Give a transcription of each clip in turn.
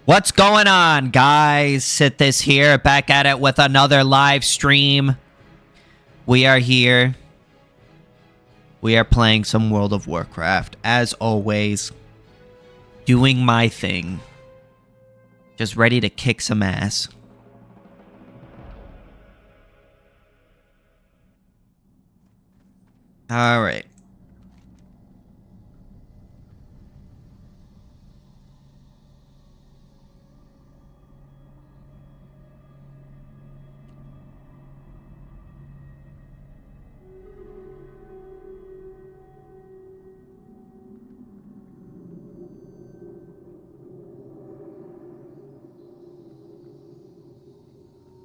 What's going on, guys? KingSithis here, back at it with another live stream. We are here. We are playing some World of Warcraft, as always. Doing my thing. Just ready to kick some ass. Alright.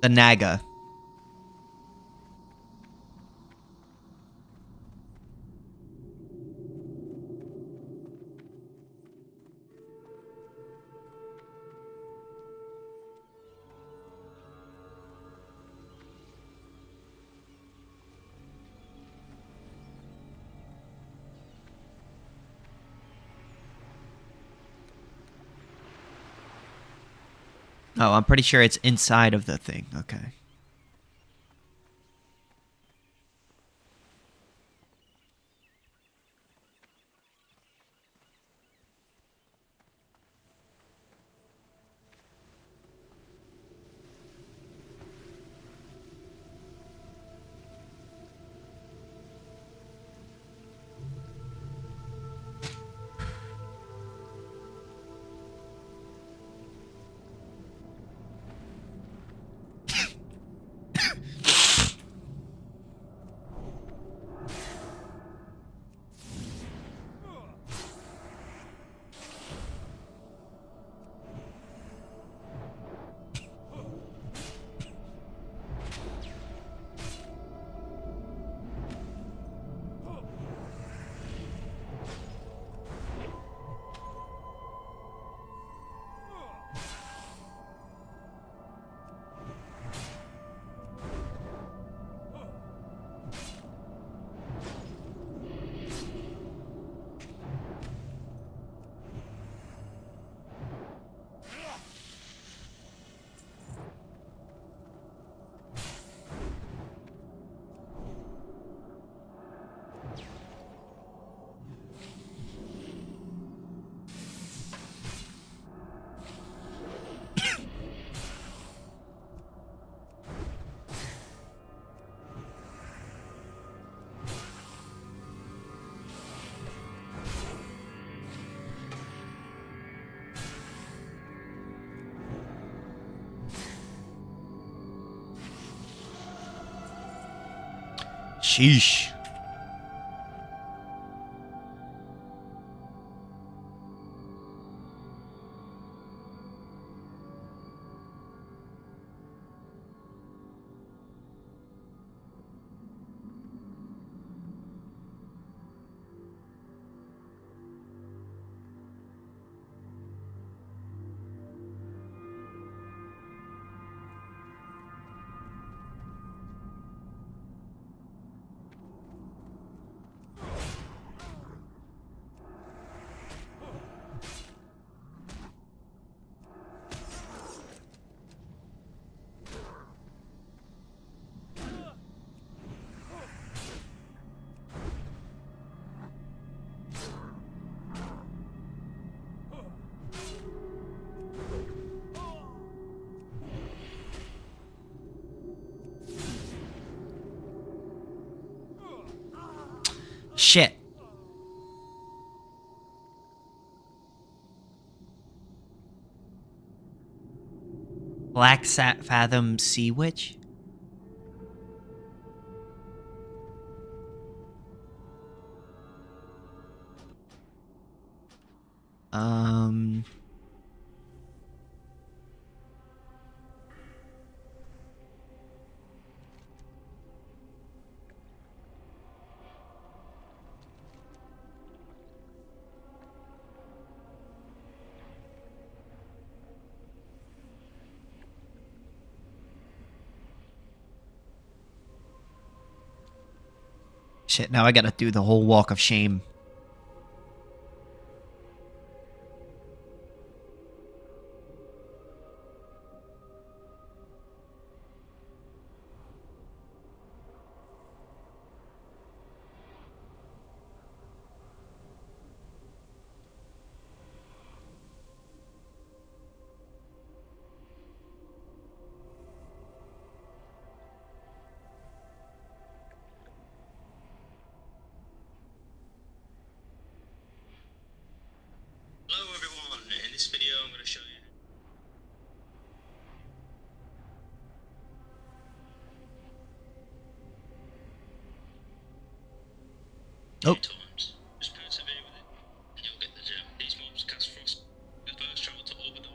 The Naga. Oh, I'm pretty sure it's inside of the thing. Okay. Sheesh. Shit. Black Fathom Sea Witch? Shit, now I gotta do the whole walk of shame. Oh. times. Just persevere with it, and you'll get the gem. These mobs cast frost. The birds travel to Oberdor.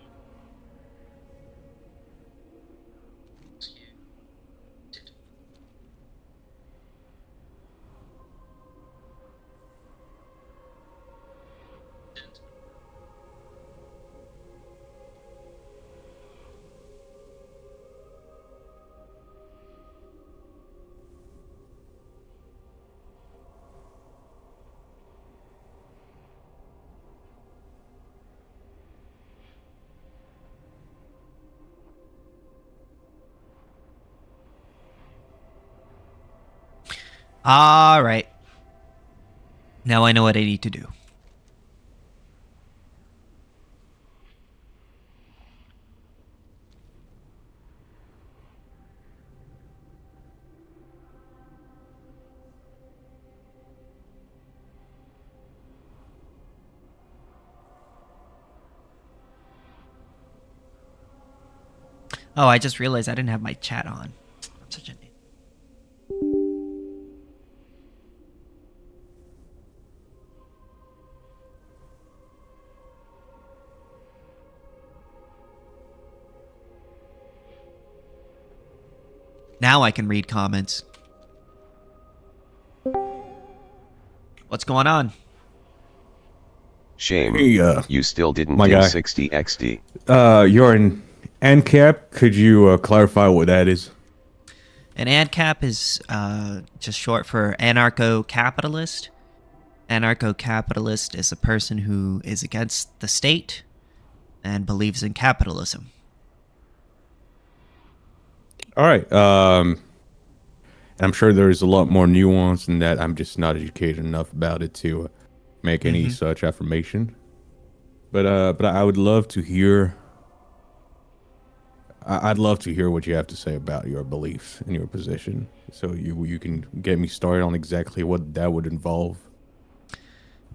All right. Now I know what I need to do. Oh, I just realized I didn't have my chat on. I'm such an idiot. Now I can read comments. What's going on? Shame. Hey, you still didn't my do guy. 60 XD. You're an Ancap. Could you clarify what that is? An ANCAP is just short for anarcho-capitalist. Anarcho-capitalist is a person who is against the state and believes in capitalism. All right. And I'm sure there's a lot more nuance in that. I'm just not educated enough about it to make any such affirmation. But I would love to hear. I'd love to hear what you have to say about your beliefs and your position, so you can get me started on exactly what that would involve.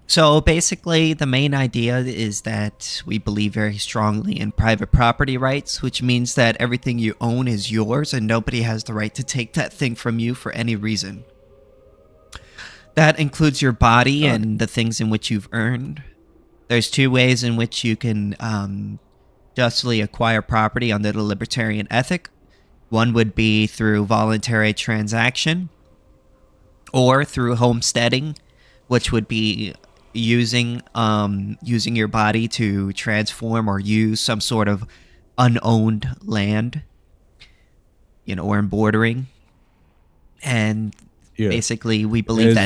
So basically, the main idea is that we believe very strongly in private property rights, which means that everything you own is yours and nobody has the right to take that thing from you for any reason. That includes your body and the things in which you've earned. There's two ways in which you can justly acquire property under the libertarian ethic. One would be through voluntary transaction or through homesteading, which would be using your body to transform or use some sort of unowned land, or in bordering. And basically we believe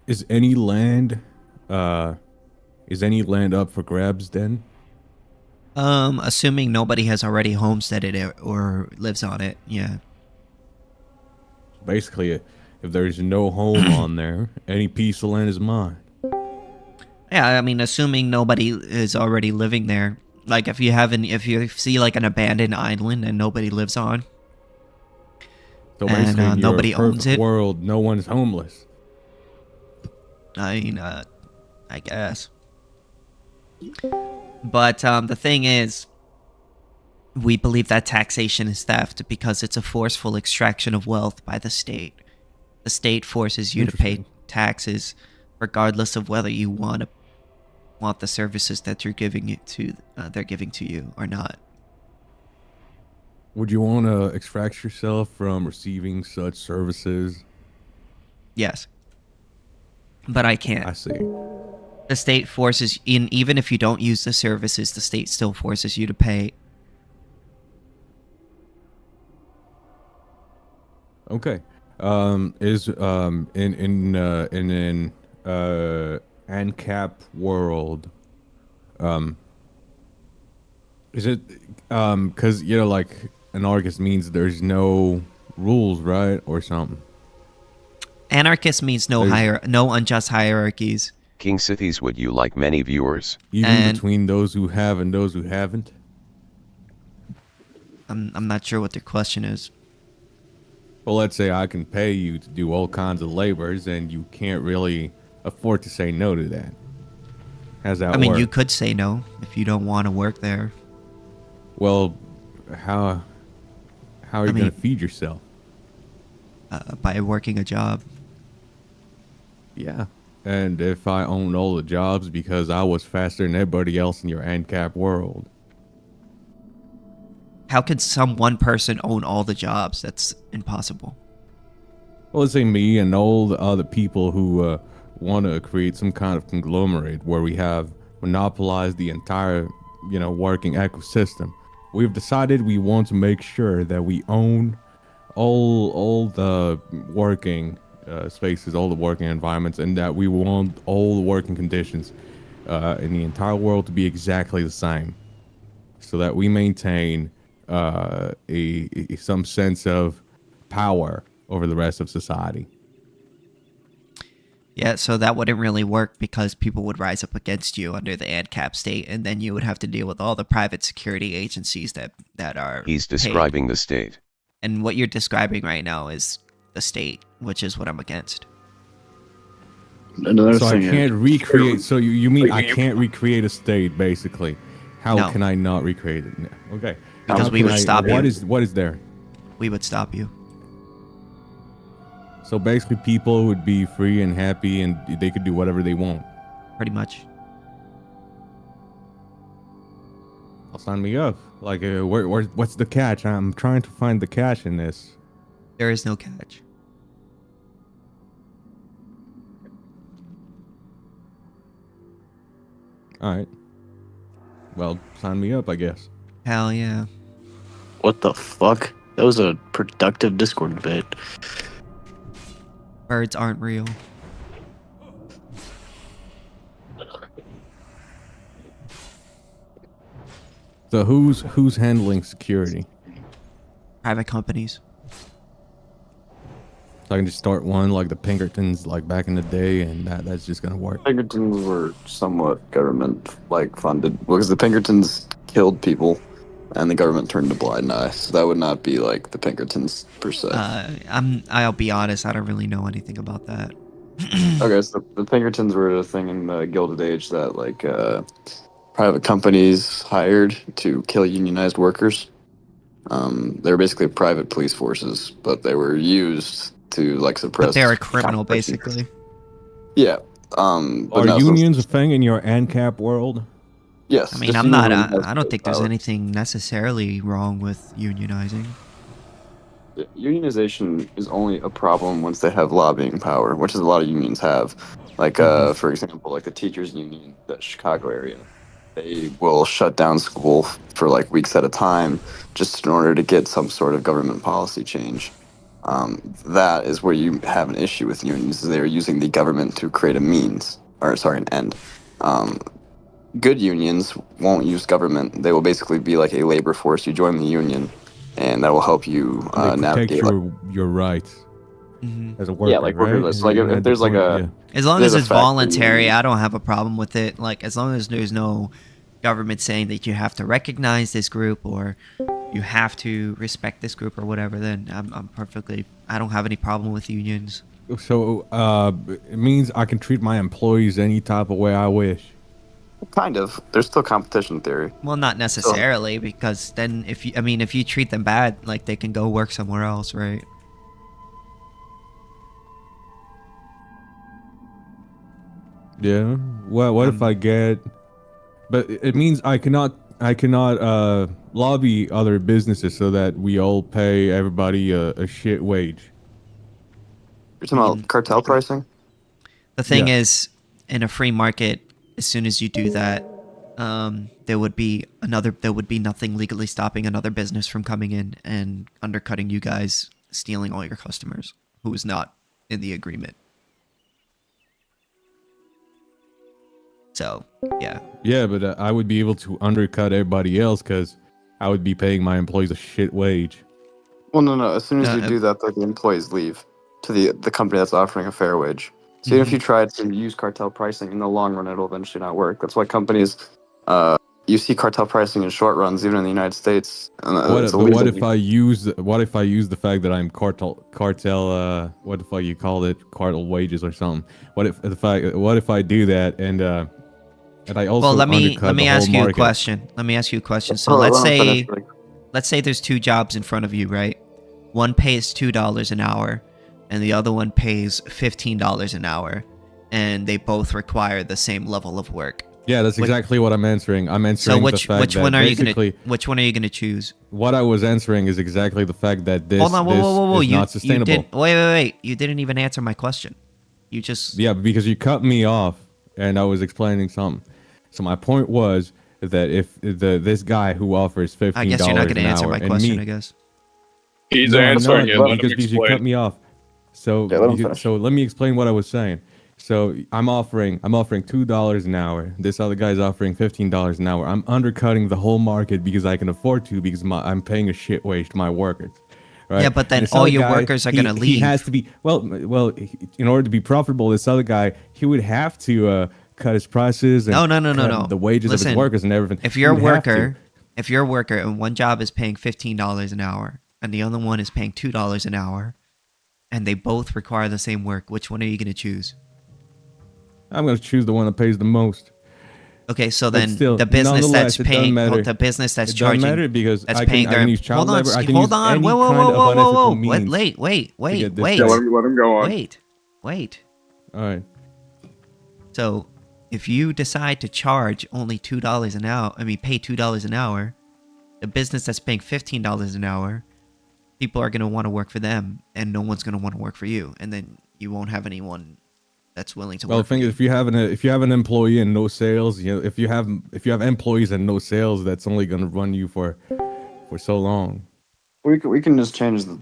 Is any land up for grabs then? Assuming nobody has already homesteaded it or lives on it, yeah. Basically, if there's no home on there, any piece of land is mine. Yeah, I mean, assuming nobody is already living there. Like, if you see like an abandoned island and nobody lives on, So basically, and in your nobody owns perfect it, world, no one's homeless. I mean, I guess. But the thing is, we believe that taxation is theft because it's a forceful extraction of wealth by the state. The state forces you to pay taxes regardless of whether you want the services that they're giving to you or not. Would you want to extract yourself from receiving such services? Yes. But I can't. I see. The state forces even if you don't use the services, the state still forces you to pay. Okay. Is in ANCAP world, is it because like anarchist means there's no rules, right, or something? Anarchist means no unjust hierarchies. KingSithis, would you like many viewers? Even between those who have and those who haven't? I'm not sure what the question is. Well, let's say I can pay you to do all kinds of labors, and you can't really afford to say no to that. How's that work? I mean, you could say no if you don't want to work there. Well, how are you going to feed yourself? By working a job. Yeah. And if I owned all the jobs because I was faster than everybody else in your ANCAP world. How could some one person own all the jobs? That's impossible. Well, let's say me and all the other people who want to create some kind of conglomerate where we have monopolized the entire, working ecosystem. We've decided we want to make sure that we own all the working spaces, all the working environments, and that we want all the working conditions in the entire world to be exactly the same, so that we maintain some sense of power over the rest of society. Yeah, so that wouldn't really work because people would rise up against you under the ANCAP state, and then you would have to deal with all the private security agencies that are He's paid. describing the state. And what you're describing right now is the state, which is what I'm against. Another So I thing can't is, recreate. So you mean I can't recreate a state, basically? How No. can I not recreate it? No. Okay. Because How we can would stop What you. is there? We would stop you. So basically, people would be free and happy, and they could do whatever they want. Pretty much. I'll sign me up. Like, what's the catch? I'm trying to find the catch in this. There is no catch. All right. Well, sign me up, I guess. Hell yeah. what the fuck? That was a productive Discord debate. Birds aren't real. So who's handling security? Private companies. So I can just start one like the Pinkertons, like back in the day, and that's just gonna work. Pinkertons were somewhat government funded because the Pinkertons killed people, and the government turned a blind eye. So that would not be like the Pinkertons per se. I'll be honest, I don't really know anything about that. Okay, so the Pinkertons were a thing in the Gilded Age that private companies hired to kill unionized workers. They were basically private police forces, but they were used to suppress. But they're a criminal, competition. basically. Yeah. But Are no, so- unions a thing in your ANCAP world? Yes. I mean, just I'm not. union has I don't think there's power. anything necessarily wrong with unionizing. Unionization is only a problem once they have lobbying power, which is a lot of unions have. For example, like the teachers union, the Chicago area, they will shut down school for weeks at a time just in order to get some sort of government policy change. That is where you have an issue with unions. They're using the government to create an end. Good unions won't use government. They will basically be like a labor force. You join the union, and that will help you They protect navigate. your rights as a worker. Yeah, like right? workers. Like, if At the there's, like, point- a- As long There's as a it's factory voluntary, union. I don't have a problem with it. Like, as long as there's no government saying that you have to recognize this group or you have to respect this group or whatever, then I'm perfectly. I don't have any problem with unions. So it means I can treat my employees any type of way I wish. Kind of. There's still competition theory. Well, not necessarily, because then if you treat them bad, like they can go work somewhere else, right? Yeah. Well, what if I get? But it means I cannot lobby other businesses so that we all pay everybody a shit wage. You're talking about cartel pricing? The thing Yeah. is, in a free market, as soon as you do that, there would be nothing legally stopping another business from coming in and undercutting you guys, stealing all your customers who is not in the agreement. So, yeah. Yeah, but I would be able to undercut everybody else because I would be paying my employees a shit wage. Well, no. As soon as you Uh, do that, the employees leave to the company that's offering a fair wage. So even if you try to use cartel pricing, in the long run, it'll eventually not work. That's why companies, you see cartel pricing in short runs, even in the United States. And What it's if illegal. I use the fact that I'm cartel what the fuck you call it, cartel wages or something? What if I do that and I also Well, let me undercut the ask whole you a market? question. Let me ask you a question. So Hold on, let's let him say finish. let's say there's two jobs in front of you, right? One pays $2 an hour and the other one pays $15 an hour. and they both require the same level of work. Yeah, that's exactly what I'm answering. I'm answering So the which fact that one are you basically gonna choose? what I was answering is exactly the fact that this, Hold on, whoa. is not sustainable. You did, wait. You didn't even answer my question. You just Yeah, because you cut me off and I was explaining something. So my point was that if this guy who offers $15 I guess you're not an gonna answer hour my and question. me, I guess. He's no, I'm answering not, it. Let him because you cut explain. me off. So Yeah, let him finish. so let me explain what I was saying. So I'm offering $2 an hour. This other guy's offering $15 an hour. I'm undercutting the whole market because I can afford to, because I'm paying a shit wage to my workers. Right? Yeah, but then And this all other your guy, workers are he- gonna He leave. has to be in order to be profitable. This other guy, he would have to cut his prices and No. cut the wages of Listen, his workers and everything. If He you're a would have to. worker, and one job is paying $15 an hour, and the other one is paying $2 an hour, and they both require the same work, which one are you gonna choose? I'm going to choose the one that pays the most. Okay, so But then still, the business nonetheless, that's it doesn't paying, matter. the business that's It charging, doesn't matter because that's I paying can use child hold on, labor. I can hold use on, any whoa, kind of unethical means wait, to get this wait, Yeah, done. let him go on. wait. All right. So if you decide to charge only $2 an hour, pay $2 an hour, the business that's paying $15 an hour, people are gonna want to work for them, and no one's gonna want to work for you, and then you won't have anyone that's willing to Well, the work for thing you. is, if you have an employee and no sales, if you have employees and no sales, that's only gonna run you for so long. We can just change the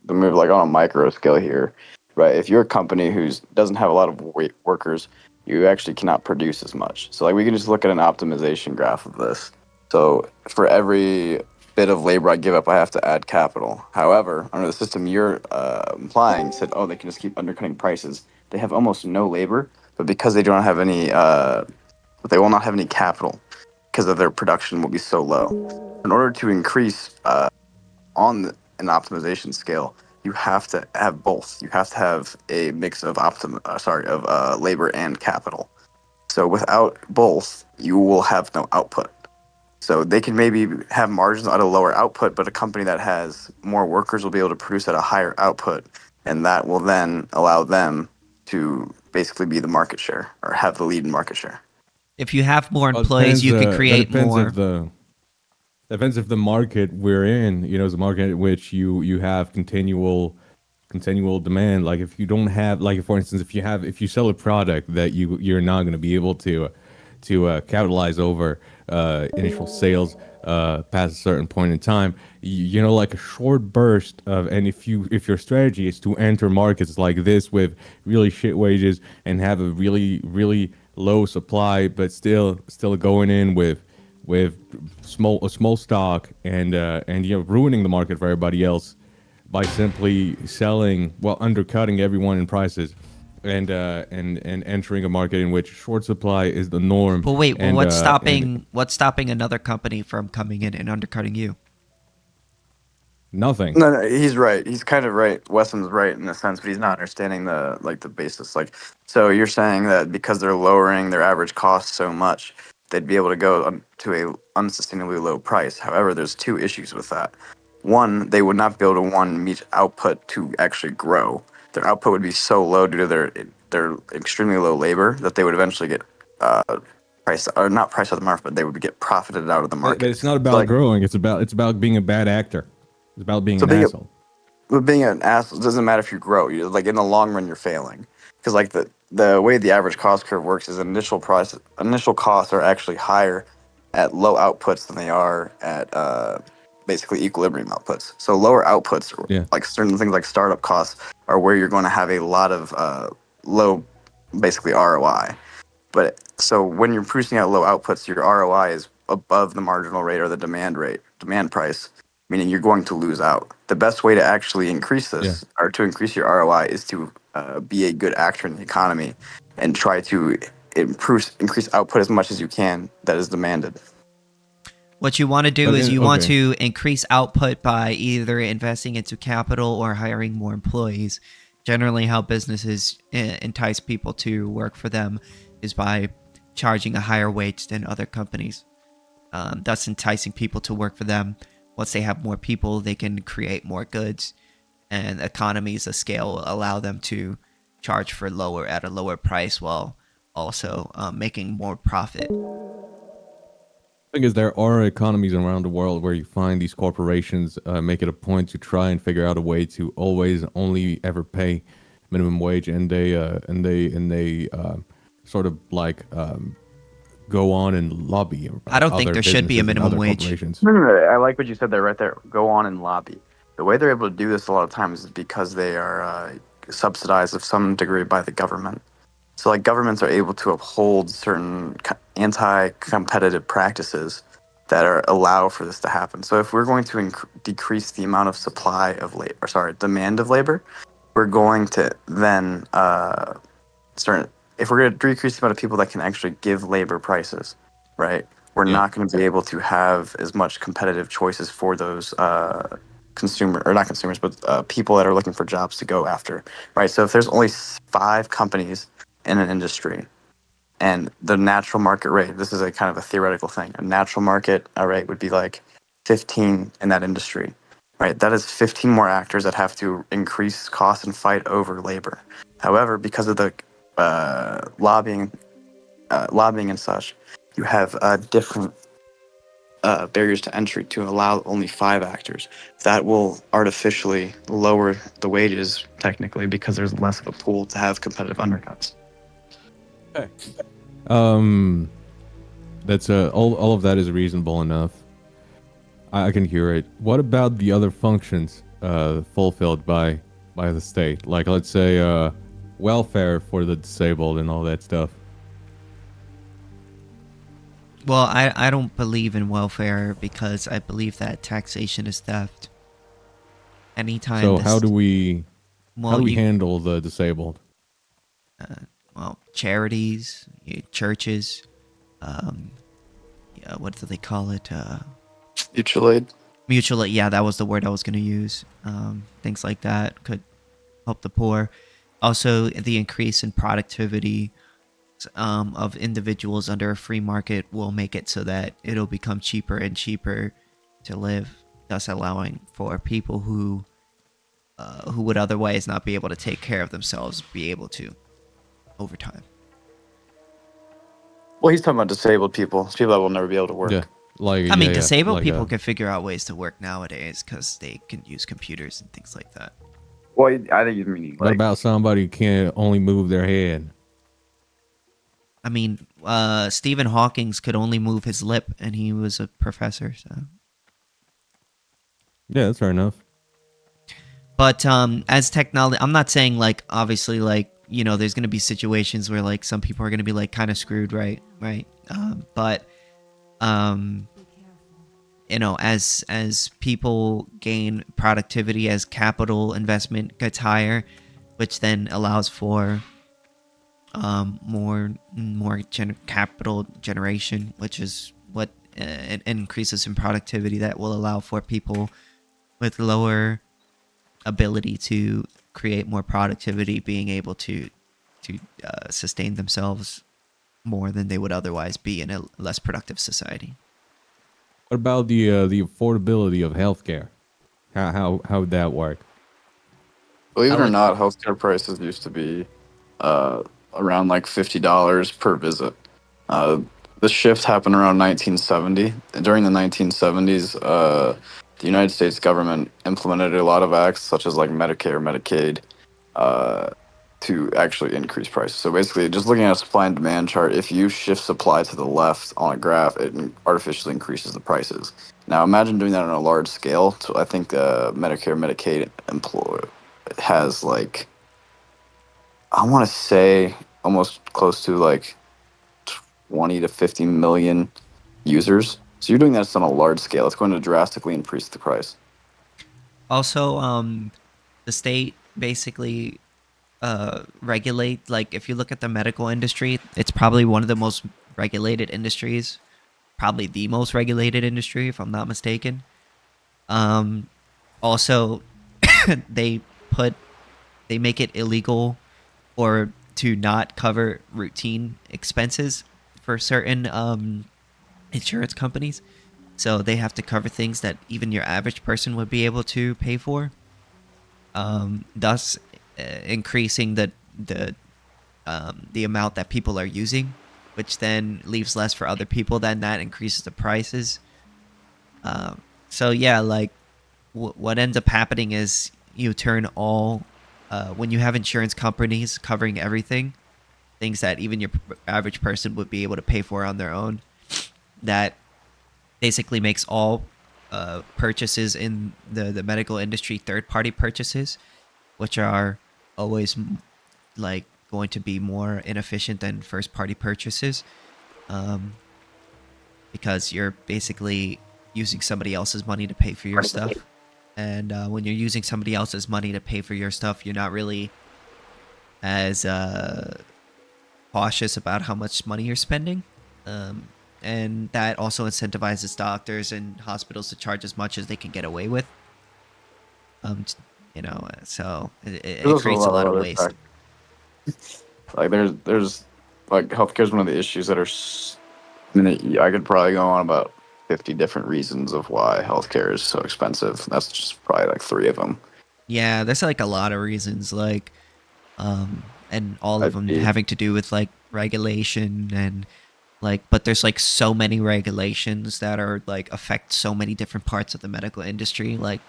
move like on a micro scale here, right? If you're a company who doesn't have a lot of workers, you actually cannot produce as much. So like we can just look at an optimization graph of this. So for every bit of labor I give up, I have to add capital. However, under the system you're implying, said, oh, they can just keep undercutting prices. They have almost no labor, but because they don't have any, but they will not have any capital because of their production will be so low. In order to increase an optimization scale, you have to have both. You have to have a mix of labor and capital. So without both, you will have no output. So they can maybe have margins at a lower output, but a company that has more workers will be able to produce at a higher output, and that will then allow them to basically be the market share or have the lead in market share. If you have more Well, employees, you can create more. Depends if the market we're in, is a market in which you have continual demand. Like if you don't have, like for instance, if you sell a product that you're not going to be able to capitalize over initial sales past a certain point in time, like a short burst of, and if your strategy is to enter markets like this with really shit wages and have a really low supply, but still going in with a small stock and ruining the market for everybody else by simply undercutting everyone in prices and entering a market in which short supply is the norm. But wait, and, what's stopping another company from coming in and undercutting you? Nothing. No, he's right. He's kind of right. Wesson's right in a sense, but he's not understanding the basis. So you're saying that because they're lowering their average cost so much, they'd be able to go to a unsustainably low price. However, there's two issues with that. One, they would not be able to meet output to actually grow. Their output would be so low due to their extremely low labor that they would eventually get priced, or not priced out of the market, but they would get profited out of the market. But it's not about growing. It's about being a bad actor. It's about being an asshole. But being an asshole doesn't matter if you grow. You in the long run, you're failing because the way the average cost curve works is initial costs are actually higher at low outputs than they are at basically equilibrium outputs. So lower outputs, like certain things like startup costs, are where you're going to have a lot of low, basically ROI. But so when you're producing at low outputs, your ROI is above the marginal rate or the demand price, meaning you're going to lose out. The best way to actually increase this or to increase your ROI is to be a good actor in the economy and try to increase output as much as you can that is demanded. What you want to do is you want to increase output by either investing into capital or hiring more employees. Generally, how businesses entice people to work for them is by charging a higher wage than other companies. Thus enticing people to work for them. Once they have more people, they can create more goods, and economies of scale will allow them to charge for at a lower price while also making more profit. Thing is, there are economies around the world where you find these corporations make it a point to try and figure out a way to always only ever pay minimum wage, and they sort of like go on and lobby. I don't think other there should be a businesses and minimum other wage. corporations. No, I like what you said there, right there. Go on and lobby. The way they're able to do this a lot of times is because they are subsidized of some degree by the government. So, like, governments are able to uphold certain anti-competitive practices that allow for this to happen. So, if we're going to decrease the amount of supply of labor, demand of labor, we're going to then if we're going to decrease the amount of people that can actually give labor prices, right? We're not going to be able to have as much competitive choices for those not consumers, but people that are looking for jobs to go after, right? So if there's only 5 companies in an industry, and the natural market rate, this is a kind of a theoretical thing, a natural market rate would be like 15 in that industry, right? That is 15 more actors that have to increase costs and fight over labor. However, because of the lobbying and such, you have different barriers to entry to allow only 5 actors. That will artificially lower the wages, technically, because there's less of a pool to have competitive undercuts. That's all of that is reasonable enough. I can hear it. What about the other functions fulfilled by the state? Like, let's say welfare for the disabled and all that stuff. Well, I don't believe in welfare because I believe that taxation is theft. Anytime. So how do we you- handle the disabled? Well, charities, churches, what do they call it? Mutual aid. Mutual aid. Yeah, that was the word I was going to use. Things like that could help the poor. Also, the increase in productivity of individuals under a free market will make it so that it'll become cheaper and cheaper to live, thus allowing for people who would otherwise not be able to take care of themselves be able to over time. Well, he's talking about disabled people that will never be able to work. Yeah, like I mean, yeah, disabled like, people can figure out ways to work nowadays because they can use computers and things like that. Well, I think you mean What about somebody who can only move their head? I mean, Stephen Hawking's could only move his lip, and he was a professor. So, Yeah, that's fair enough. but as technology, I'm not saying like obviously like there's gonna be situations where like some people are gonna be like kind of screwed, right? But as people gain productivity, as capital investment gets higher, which then allows for more capital generation, which is what it increases in productivity that will allow for people with lower ability to create more productivity being able to sustain themselves more than they would otherwise be in a less productive society. What about the affordability of healthcare? How would that work? Believe it or not, healthcare prices used to be around like $50 per visit. The shift happened around 1970. During the 1970s, the United States government implemented a lot of acts, such as like Medicare, Medicaid, to actually increase prices. So basically, just looking at a supply and demand chart, if you shift supply to the left on a graph, it artificially increases the prices. Now, imagine doing that on a large scale. So I think Medicare, Medicaid has like, I want to say almost close to like 20 to 50 million users. So you're doing that on a large scale. It's going to drastically increase the price. Also, the state basically regulate, like if you look at the medical industry, it's probably one of the most regulated industries, probably the most regulated industry if I'm not mistaken. Also, they make it illegal or to not cover routine expenses for certain insurance companies. So they have to cover things that even your average person would be able to pay for. Thus increasing the amount that people are using, which then leaves less for other people. Then that increases the prices. So yeah, like what ends up happening is you turn all when you have insurance companies covering everything, things that even your average person would be able to pay for on their own. That basically makes all purchases in the medical industry third-party purchases, which are always like going to be more inefficient than first-party purchases, because you're basically using somebody else's money to pay for your stuff. And when you're using somebody else's money to pay for your stuff, you're not really as cautious about how much money you're spending. And that also incentivizes doctors and hospitals to charge as much as they can get away with. So it creates a lot of waste. Like there's like healthcare is one of the issues that are. I could probably go on about 50 different reasons of why healthcare is so expensive. That's just probably like 3 of them. Yeah, there's like a lot of reasons, like, and all of them having to do with like regulation and like, but there's like so many regulations that are like affect so many different parts of the medical industry. Like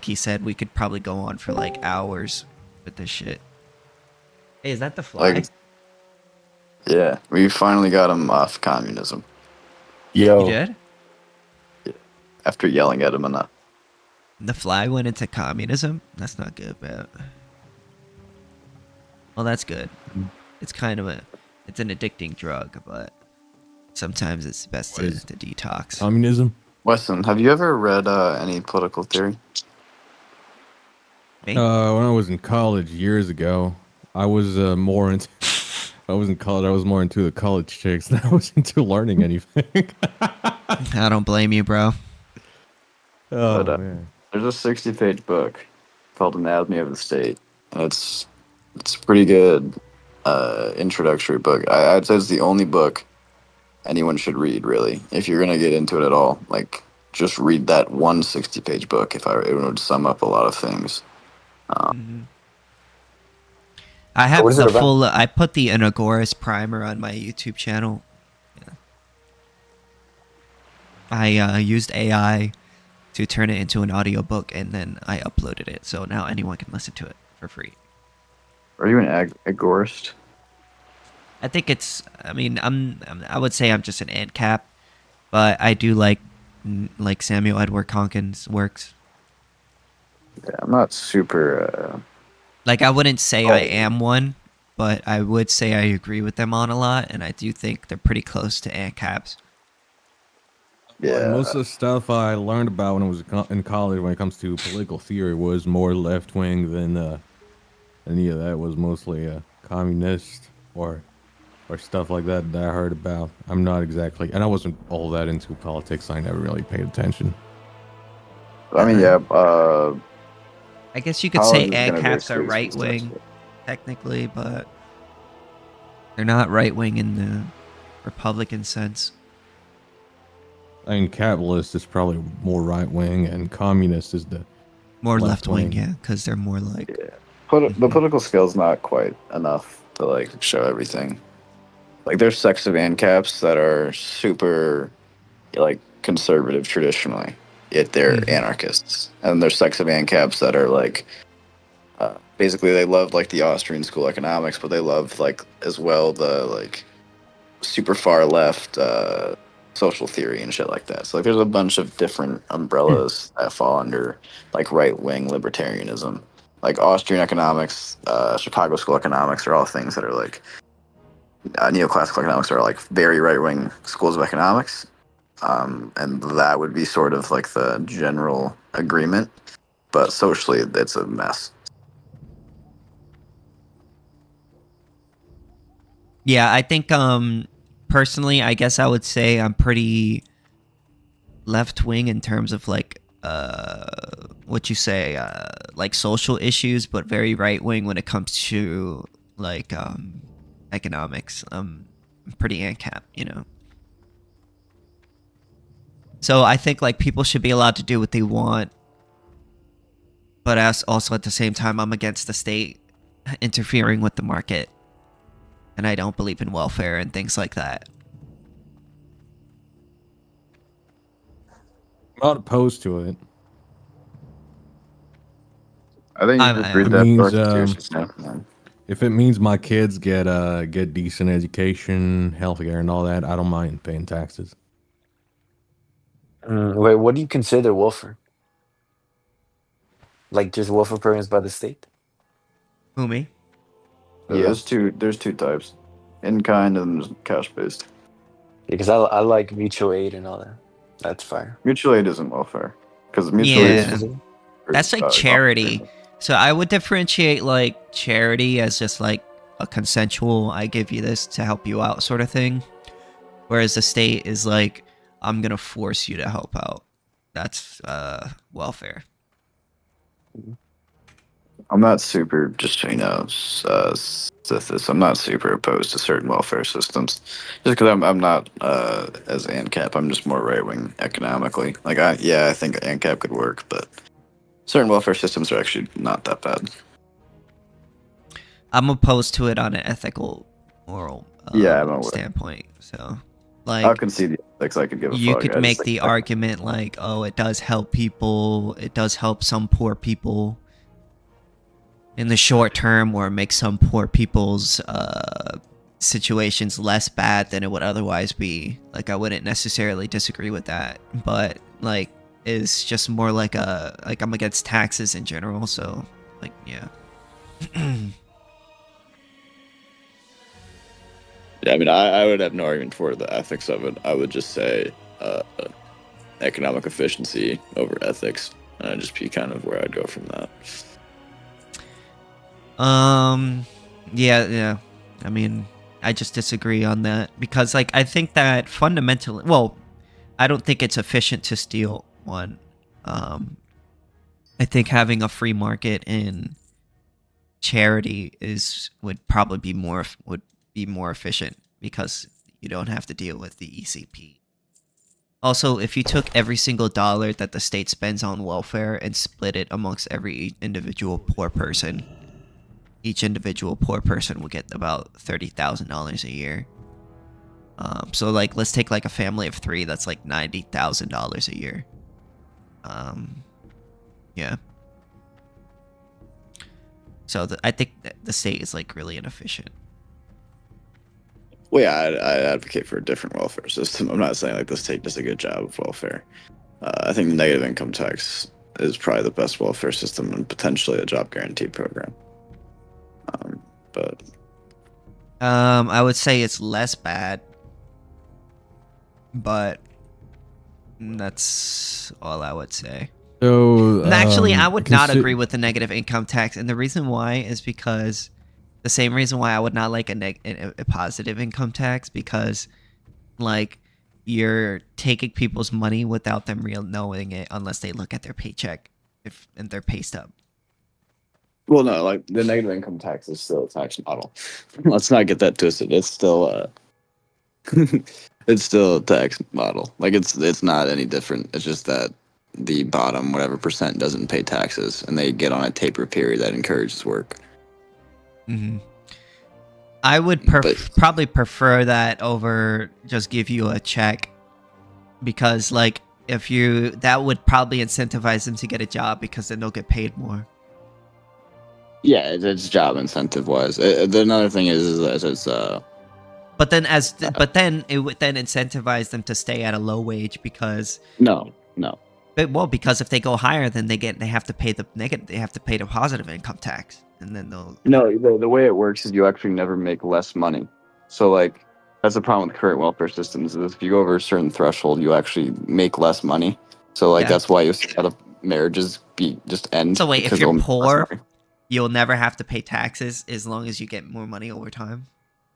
he said, we could probably go on for like hours with this shit. Hey, is that the fly? Like, yeah, we finally got him off communism. You did? After yelling at him enough. The fly went into communism? That's not good, man. Well, that's good. It's kind of it's an addicting drug, but sometimes it's best to detox. Communism? Weston, have you ever read any political theory? Me? When I was in college years ago, I was more into. I was in college. I was more into the college chicks than I was into learning anything. I don't blame you, bro. Oh But, man. There's a 60-page book called Anatomy of the State, and it's a pretty good introductory book. I'd say it's the only book anyone should read, really, if you're gonna get into it at all. Like, just read that one 60-page book. It would sum up a lot of things. I have What is it the about? full. I put the Anagoras primer on my YouTube channel. Yeah. I used AI to turn it into an audiobook, and then I uploaded it, so now anyone can listen to it for free. Are you an agorist? I think it's. I mean, I would say I'm just an Ancap, but I do like Samuel Edward Conkin's works. Yeah, I'm not super. Like, I wouldn't say I am one, but I would say I agree with them on a lot, and I do think they're pretty close to Ancaps. Yeah. Most of the stuff I learned about when I was in college, when it comes to political theory, was more left wing than any of that. Was mostly communist or stuff like that I heard about. I'm not exactly, and I wasn't all that into politics. I never really paid attention. I mean, yeah. I guess you could say College is gonna Ancaps are basically right wing, successful. technically, but they're not right wing in the Republican sense. I mean, capitalist is probably more right wing, and communist is the More Left left wing, wing. yeah, because they're more like. Yeah. The political skill's not quite enough to like show everything. Like, there's sects of ANCAPs that are super like conservative traditionally, yet they're anarchists. And there's sects of ANCAPs that are like basically they love like the Austrian school economics, but they love like as well the like super far left social theory and shit like that. So like there's a bunch of different umbrellas that fall under like right wing libertarianism. Like Austrian economics, Chicago school economics are all things that are like neoclassical economics are like very right wing schools of economics. And that would be sort of like the general agreement. But socially, it's a mess. Yeah, I think personally, I guess I would say I'm pretty left wing in terms of like what you say, like social issues, but very right wing when it comes to like economics. I'm pretty ANCAP, you know. So I think like people should be allowed to do what they want, but as also at the same time, I'm against the state interfering with the market. And I don't believe in welfare and things like that. I'm not opposed to it. I think you I'm- just I- read It that means, Constitution. If it means my kids get decent education, healthcare, and all that, I don't mind paying taxes. Wait, what do you consider welfare? Like just welfare programs by the state? Who, me? Yeah. There's two types, in kind and cash based. Because I like mutual aid and all that. That's fire. Mutual aid isn't welfare because mutual aid Yeah. is That's like charity. So I would differentiate like charity as just like a consensual, I give you this to help you out sort of thing. Whereas the state is like, I'm going to force you to help out. That's welfare. I'm not super, just so you know, Sithis, I'm not super opposed to certain welfare systems. Just because I'm not as ANCAP, I'm just more right wing economically. Like I think ANCAP could work, but certain welfare systems are actually not that bad. I'm opposed to it on an ethical, moral Yeah, I'm aware. standpoint. So, I'll like, concede the ethics. I could give a you fuck. could I make just the think- argument like, oh, it does help people. It does help some poor people in the short term, or make some poor people's situations less bad than it would otherwise be. Like, I wouldn't necessarily disagree with that, but like, it's just more like I'm against taxes in general. So, like, yeah. Yeah, I mean, I would have no argument for the ethics of it. I would just say economic efficiency over ethics, and I'd just be kind of where I'd go from that. Yeah. I mean, I just disagree on that because, like, I think that fundamentally, well, I don't think it's efficient to steal one. I think having a free market in charity would probably be more efficient because you don't have to deal with the ECP. Also, if you took every single dollar that the state spends on welfare and split it amongst every individual poor person, each individual poor person will get about $30,000 a year. So like, let's take like a family of 3. That's like $90,000 a year. Yeah. So I think that the state is like really inefficient. Well, yeah, I advocate for a different welfare system. I'm not saying like the state does a good job of welfare. I think the negative income tax is probably the best welfare system and potentially a job guarantee program. But I would say it's less bad, but that's all I would say. So And actually, I would not consi- agree with the negative income tax, and the reason why is because the same reason why I would not like a positive income tax, because like you're taking people's money without them real knowing it unless they look at their paycheck and their pay stub. well, no, like the negative income tax is still a tax model. Let's not get that twisted. It's still it's still a tax model. Like it's not any different. It's just that the bottom whatever percent doesn't pay taxes, and they get on a taper period that encourages work. Mm-hmm. I would probably prefer that over just give you a check, because like that would probably incentivize them to get a job because then they'll get paid more. Yeah, it's job incentive wise. Another thing is it's But then it would then incentivize them to stay at a low wage because no. because if they go higher, then they have to pay the positive income tax, and then they'll. No, the way it works is you actually never make less money. So like that's the problem with current welfare systems is if you go over a certain threshold, you actually make less money. So like Yeah. that's why you see a lot of marriages just end. So wait, if because you're they'll make less poor, money. you'll never have to pay taxes as long as you get more money over time.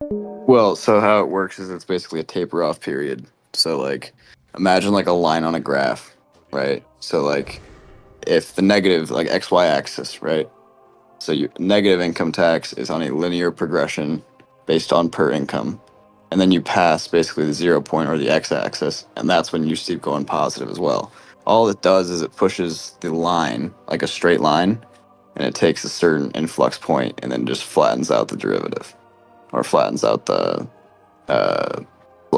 Well, so how it works is it's basically a taper off period. So like imagine like a line on a graph, right? So like if the negative like XY axis, right? So your negative income tax is on a linear progression based on per income. And then you pass basically the 0 point or the x-axis, and that's when you keep going positive as well. All it does is it pushes the line, like a straight line, and it takes a certain influx point and then just flattens out the derivative, or flattens out the slope.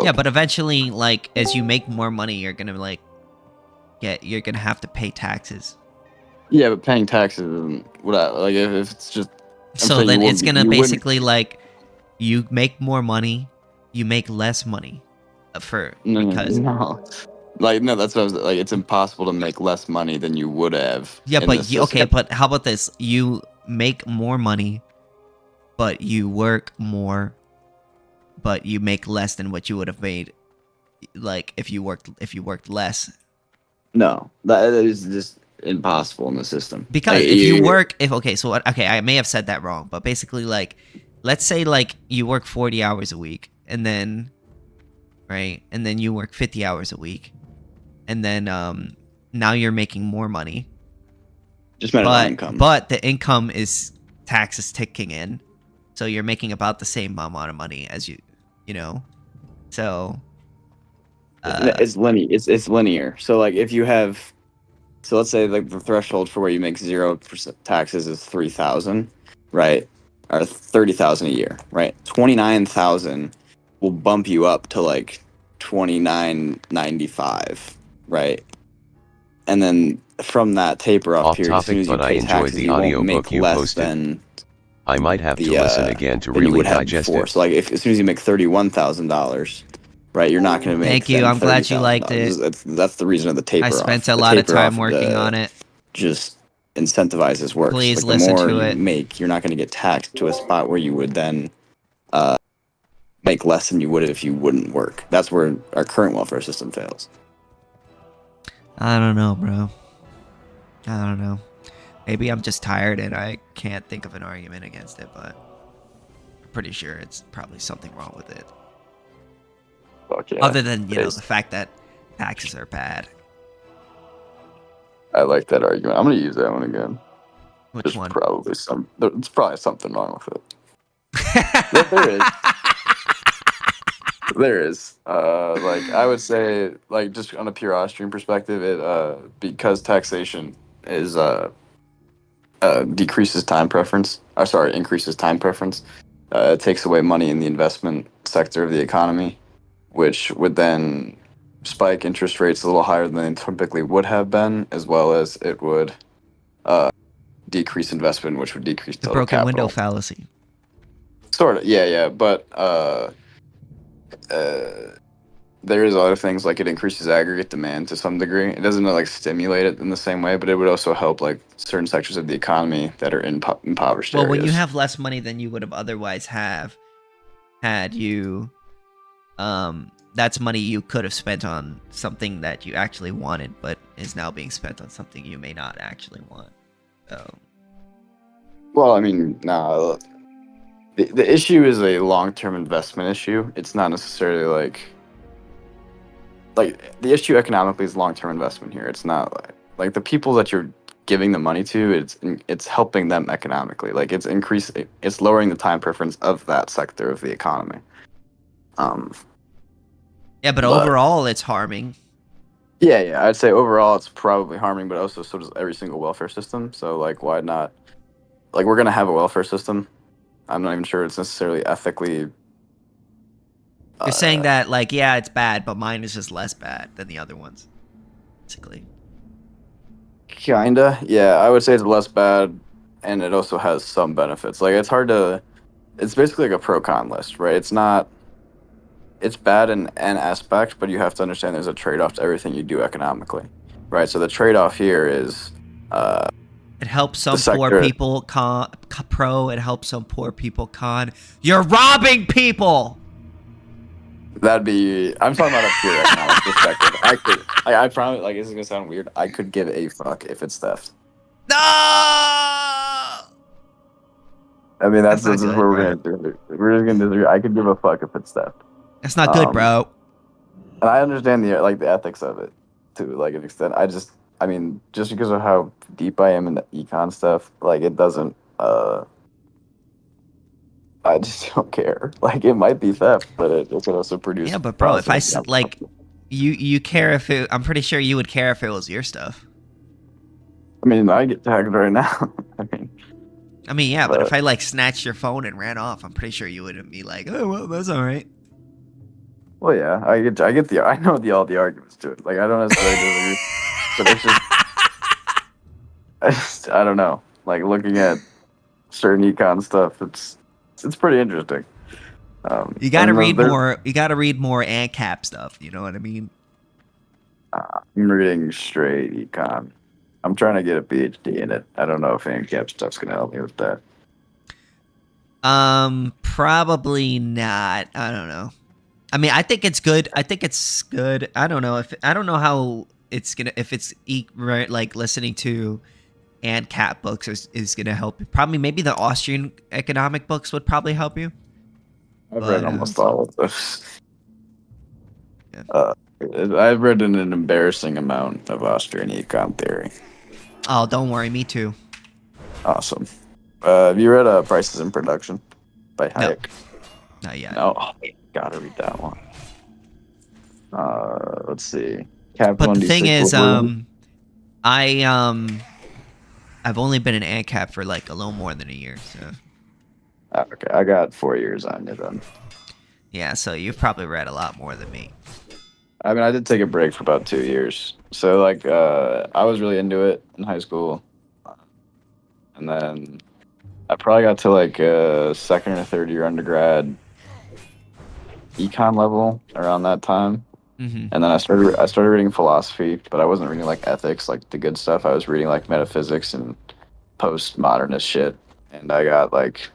Yeah, but eventually, like, as you make more money, you're gonna like you're gonna have to pay taxes. Yeah, but paying taxes isn't what like if it's just. So saying then you it's wouldn't- gonna you wouldn't- basically like you make more money, you make less money because no. Like no, that's what I was like. It's impossible to make less money than you would have. yeah, in but this okay, system. but how about this? You make more money, but you work more, but you make less than what you would have made, like if you worked less. No, that is just impossible in the system. Because Like, if you work, okay, I may have said that wrong, but basically, like, let's say like you work 40 hours a week, and then, right, and then you work 50 hours a week, and then now you're making more money, just meant on income. but the income is taxes ticking in, so you're making about the same amount of money as you know, so. It's linear. It's linear. So like if you have, so let's say like the threshold for where you make 0% taxes is 3,000, right? Or 30,000 a year, right? 29,000 will bump you up to like 29.95, right? And then from that taper off Off period, as soon topic, as you but I pay enjoyed taxes, the you won't audiobook make you less posted. than I might have to the listen again to than you really would have digest before. it. So like if as soon as you make $31,000, right, you're not going to make. Thank you. then I'm glad you $30,000. liked it. That's the reason of the taper I off. spent a The lot of taper time off, working on it. Just incentivizes work. Please like listen the more to you it. make, you're not going to get taxed to a spot where you would then make less than you would if you wouldn't work. That's where our current welfare system fails. I don't know, bro. I don't know. Maybe I'm just tired and I can't think of an argument against it, but I'm pretty sure it's probably something wrong with it. Fuck yeah. Other than, It's- the fact that taxes are bad. I like that argument. I'm going to use that one again. Which There's one? probably there's probably something wrong with it. There is. There is. Like I would say, like just on a pure Austrian perspective, it because taxation is decreases time preference. Or sorry, increases time preference. It takes away money in the investment sector of the economy, which would then spike interest rates a little higher than they typically would have been, as well as it would decrease investment, which would decrease The total broken capital. window fallacy. Sort of, yeah, but there is other things like it increases aggregate demand to some degree. It doesn't like stimulate it in the same way, but it would also help like certain sectors of the economy that are in impoverished Well, areas. when you have less money than you would have otherwise had you, that's money you could have spent on something that you actually wanted, but is now being spent on something you may not actually want. So. Well, I mean, no. The issue is a long-term investment issue. It's not necessarily like the issue economically is long-term investment here. It's not like the people that you're giving the money to. It's helping them economically. Like it's lowering the time preference of that sector of the economy. Yeah, but overall, it's harming. Yeah, I'd say overall it's probably harming, but also so does every single welfare system. So like, why not? Like we're gonna have a welfare system. I'm not even sure it's necessarily ethically. You're saying that, like, yeah, it's bad, but mine is just less bad than the other ones, basically. Kinda, yeah. I would say it's less bad, and it also has some benefits. Like it's hard to. It's basically like a pro-con list, right? It's not. It's bad in an aspect, but you have to understand there's a trade-off to everything you do economically, right? So the trade-off here is. It helps some The poor sector- people pro. It helps some poor people con. You're robbing people. That'd be. I'm talking about a pure economic perspective. I promise. Like this is gonna sound weird. I could give a fuck if it's theft. No. I mean, that's That's this not is good, where we're bro. gonna do it. We're just gonna disagree. I could give a fuck if it's theft, That's not good, bro. and I understand the ethics of it to like an extent. I mean, just because of how deep I am in the econ stuff, like it doesn't. I just don't care. Like it might be theft, but it could also produce. Yeah, but bro, if I positive like, you care if it. I'm pretty sure you would care if it was your stuff. I mean, I get tagged right now. I mean, yeah, but if But- I like snatched your phone and ran off, I'm pretty sure you wouldn't be like, oh, well, that's all right. Well, yeah, I know all the arguments to it. Like, I don't necessarily disagree, but it's just, I don't know. Like, looking at certain econ stuff, it's pretty interesting. You got to and read there- more. You got to read more Ancap stuff. You know what I mean? I'm reading straight econ. I'm trying to get a PhD in it. I don't know if Ancap stuff's gonna help me with that. Probably not. I don't know. I mean, I think it's good. I don't know how it's gonna if it's right like listening to Ancap books is gonna help you. Probably maybe the Austrian economic books would probably help you. I've But, read almost all of those. Yeah. I've read an embarrassing amount of Austrian econ theory. Oh, don't worry, me too. Awesome. Have you read Prices in Production by No. Hayek? Not yet. No, gotta read that one. Let's see. Capital But the thing is, Equilibrium. I've only been in ANCAP for like a little more than a year, so Okay, I got 4 years on you then. yeah. So you've probably read a lot more than me. I mean, I did take a break for about 2 years. So, like, I was really into it in high school. And then I probably got to, like, second or third year undergrad econ level around that time. Mm-hmm. And then I started reading philosophy, but I wasn't reading, like, ethics, like, the good stuff. I was reading, like, metaphysics and postmodernist shit. And I got, like,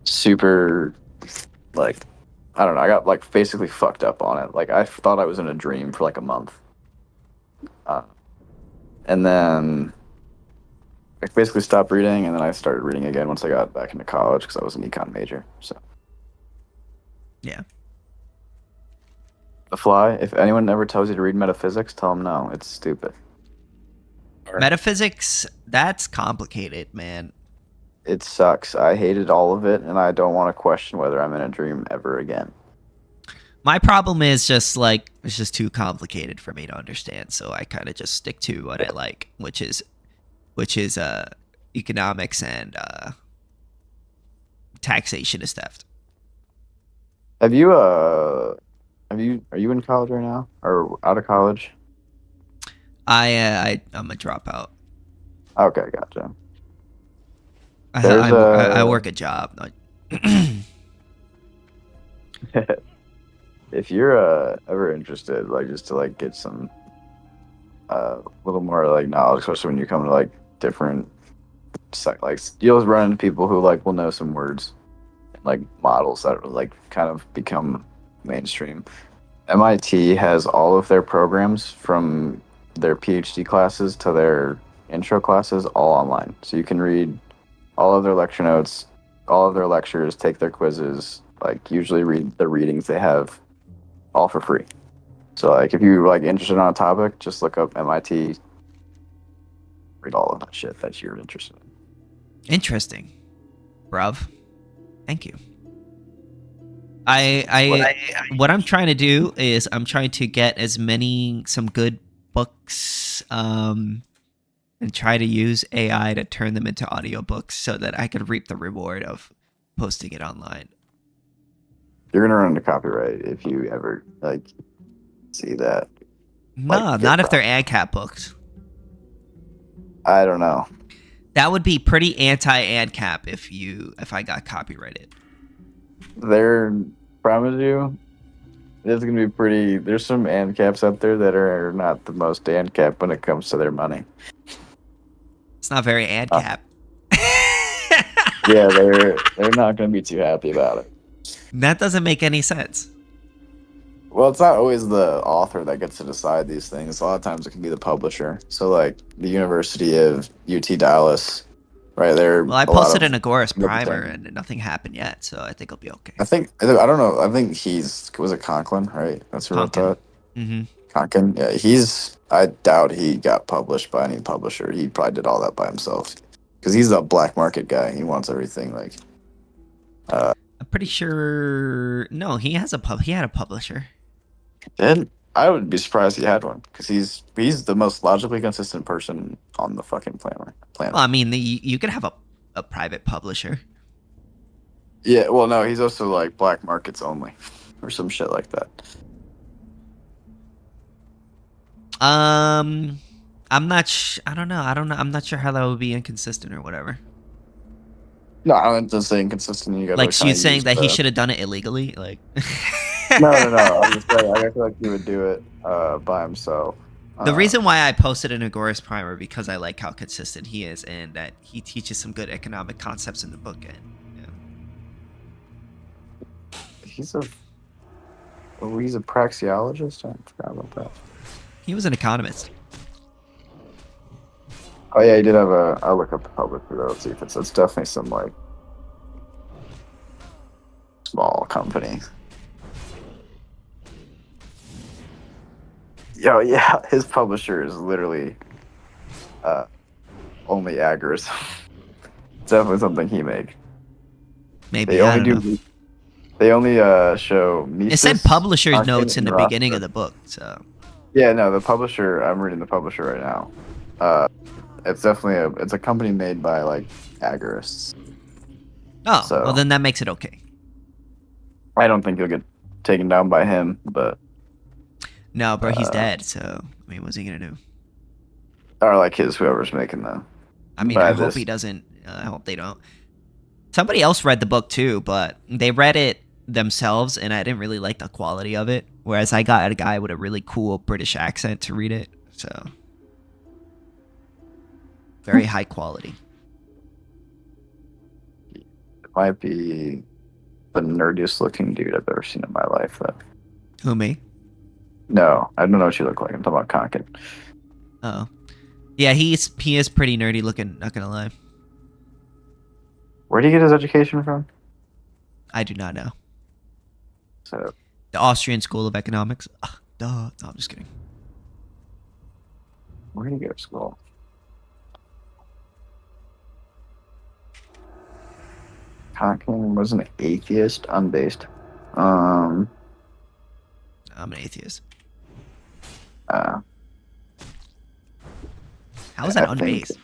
super, like, I don't know. I got like basically fucked up on it. Like I thought I was in a dream for like a month, and then I basically stopped reading, and then I started reading again once I got back into college because I was an econ major. So Yeah. The Fly. If anyone ever tells you to read metaphysics, tell them no. It's stupid. Metaphysics, that's complicated, man. It sucks. I hated all of it, and I don't want to question whether I'm in a dream ever again. My problem is just like it's just too complicated for me to understand, so I kind of just stick to what I like, which is economics and taxation is theft. Are you in college right now or out of college? I'm a dropout. Okay, gotcha. I work a job. If you're ever interested, like just to like get some little more like knowledge, especially when you come to like different like you'll run into people who like will know some words, like models that like kind of become mainstream. MIT has all of their programs from their PhD classes to their intro classes all online, so you can read all of their lecture notes, all of their lectures, take their quizzes, like usually read the readings they have all for free. So like if you're like interested on a topic, just look up MIT, read all of that shit that you're interested in. Interesting, bruv. Thank you. What I'm trying to do is I'm trying to get some good books and try to use AI to turn them into audiobooks so that I could reap the reward of posting it online. You're gonna run into copyright if you ever like see that. No, Like, not get if they're ANCAP books. I don't know. That would be pretty anti-ANCAP if I got copyrighted. They're promise you, it's gonna be pretty. There's some ANCAPs out there that are not the most ANCAP when it comes to their money. It's not very ANCAP. Yeah, they're not gonna be too happy about it. That doesn't make any sense. Well, it's not always the author that gets to decide these things. A lot of times it can be the publisher. So, like the University of UT Dallas, right there. Well, I posted an Agorist primer and nothing happened yet, so I think it'll be okay. I don't know. I think was it Conklin, right? That's who wrote that. Mm-hmm. Conklin. Yeah, I doubt he got published by any publisher. He probably did all that by himself because he's a black market guy. He wants everything like. I'm pretty sure. No, he had a publisher. Did I would be surprised he had one because he's the most logically consistent person on the fucking planet. Well, I mean, you could have a private publisher. Yeah, well, no, he's also like black markets only, or some shit like that. I'm not. I don't know. I'm not sure how that would be inconsistent or whatever. No, I'm just saying consistent. You got Like, to you saying that he should have done it illegally? Like, No. I'm just saying. I feel like he would do it by himself. The reason why I posted an Agorist Primer because I like how consistent he is and that he teaches some good economic concepts in the book. And he's a praxeologist. I forgot about that. he was an economist. Oh yeah, he did have a. I'll look up the publisher though. Let's see if it's definitely some like small company. Yo, yeah, his publisher is literally only Aggers. It's definitely something he make. Maybe I don't know. They only show Mises. It said publisher's Arcane, notes in and the beginning Roster. of the book, so Yeah, no, the publisher. I'm reading the publisher right now. It's definitely it's a company made by like Aggerists. oh, So- well then that makes it okay. I don't think he'll get taken down by him, but No, bro, he's dead. So I mean, what's he gonna do? or like whoever's making the. I mean, By I hope this- he doesn't. I hope they don't. Somebody else read the book too, but they read it themselves, and I didn't really like the quality of it. Whereas I got a guy with a really cool British accent to read it, so very high quality. It might be the nerdiest looking dude I've ever seen in my life. Though. Who, me? No, I don't know what you look like. I'm talking about Conkin. Oh, yeah, he is pretty nerdy looking. Not gonna lie, Where did he get his education from? I do not know. So The Austrian School of Economics. Ugh, duh. No, I'm just kidding. where did he go to school? Conkin was an atheist, unbased. I'm an atheist. How is that I think- unbased?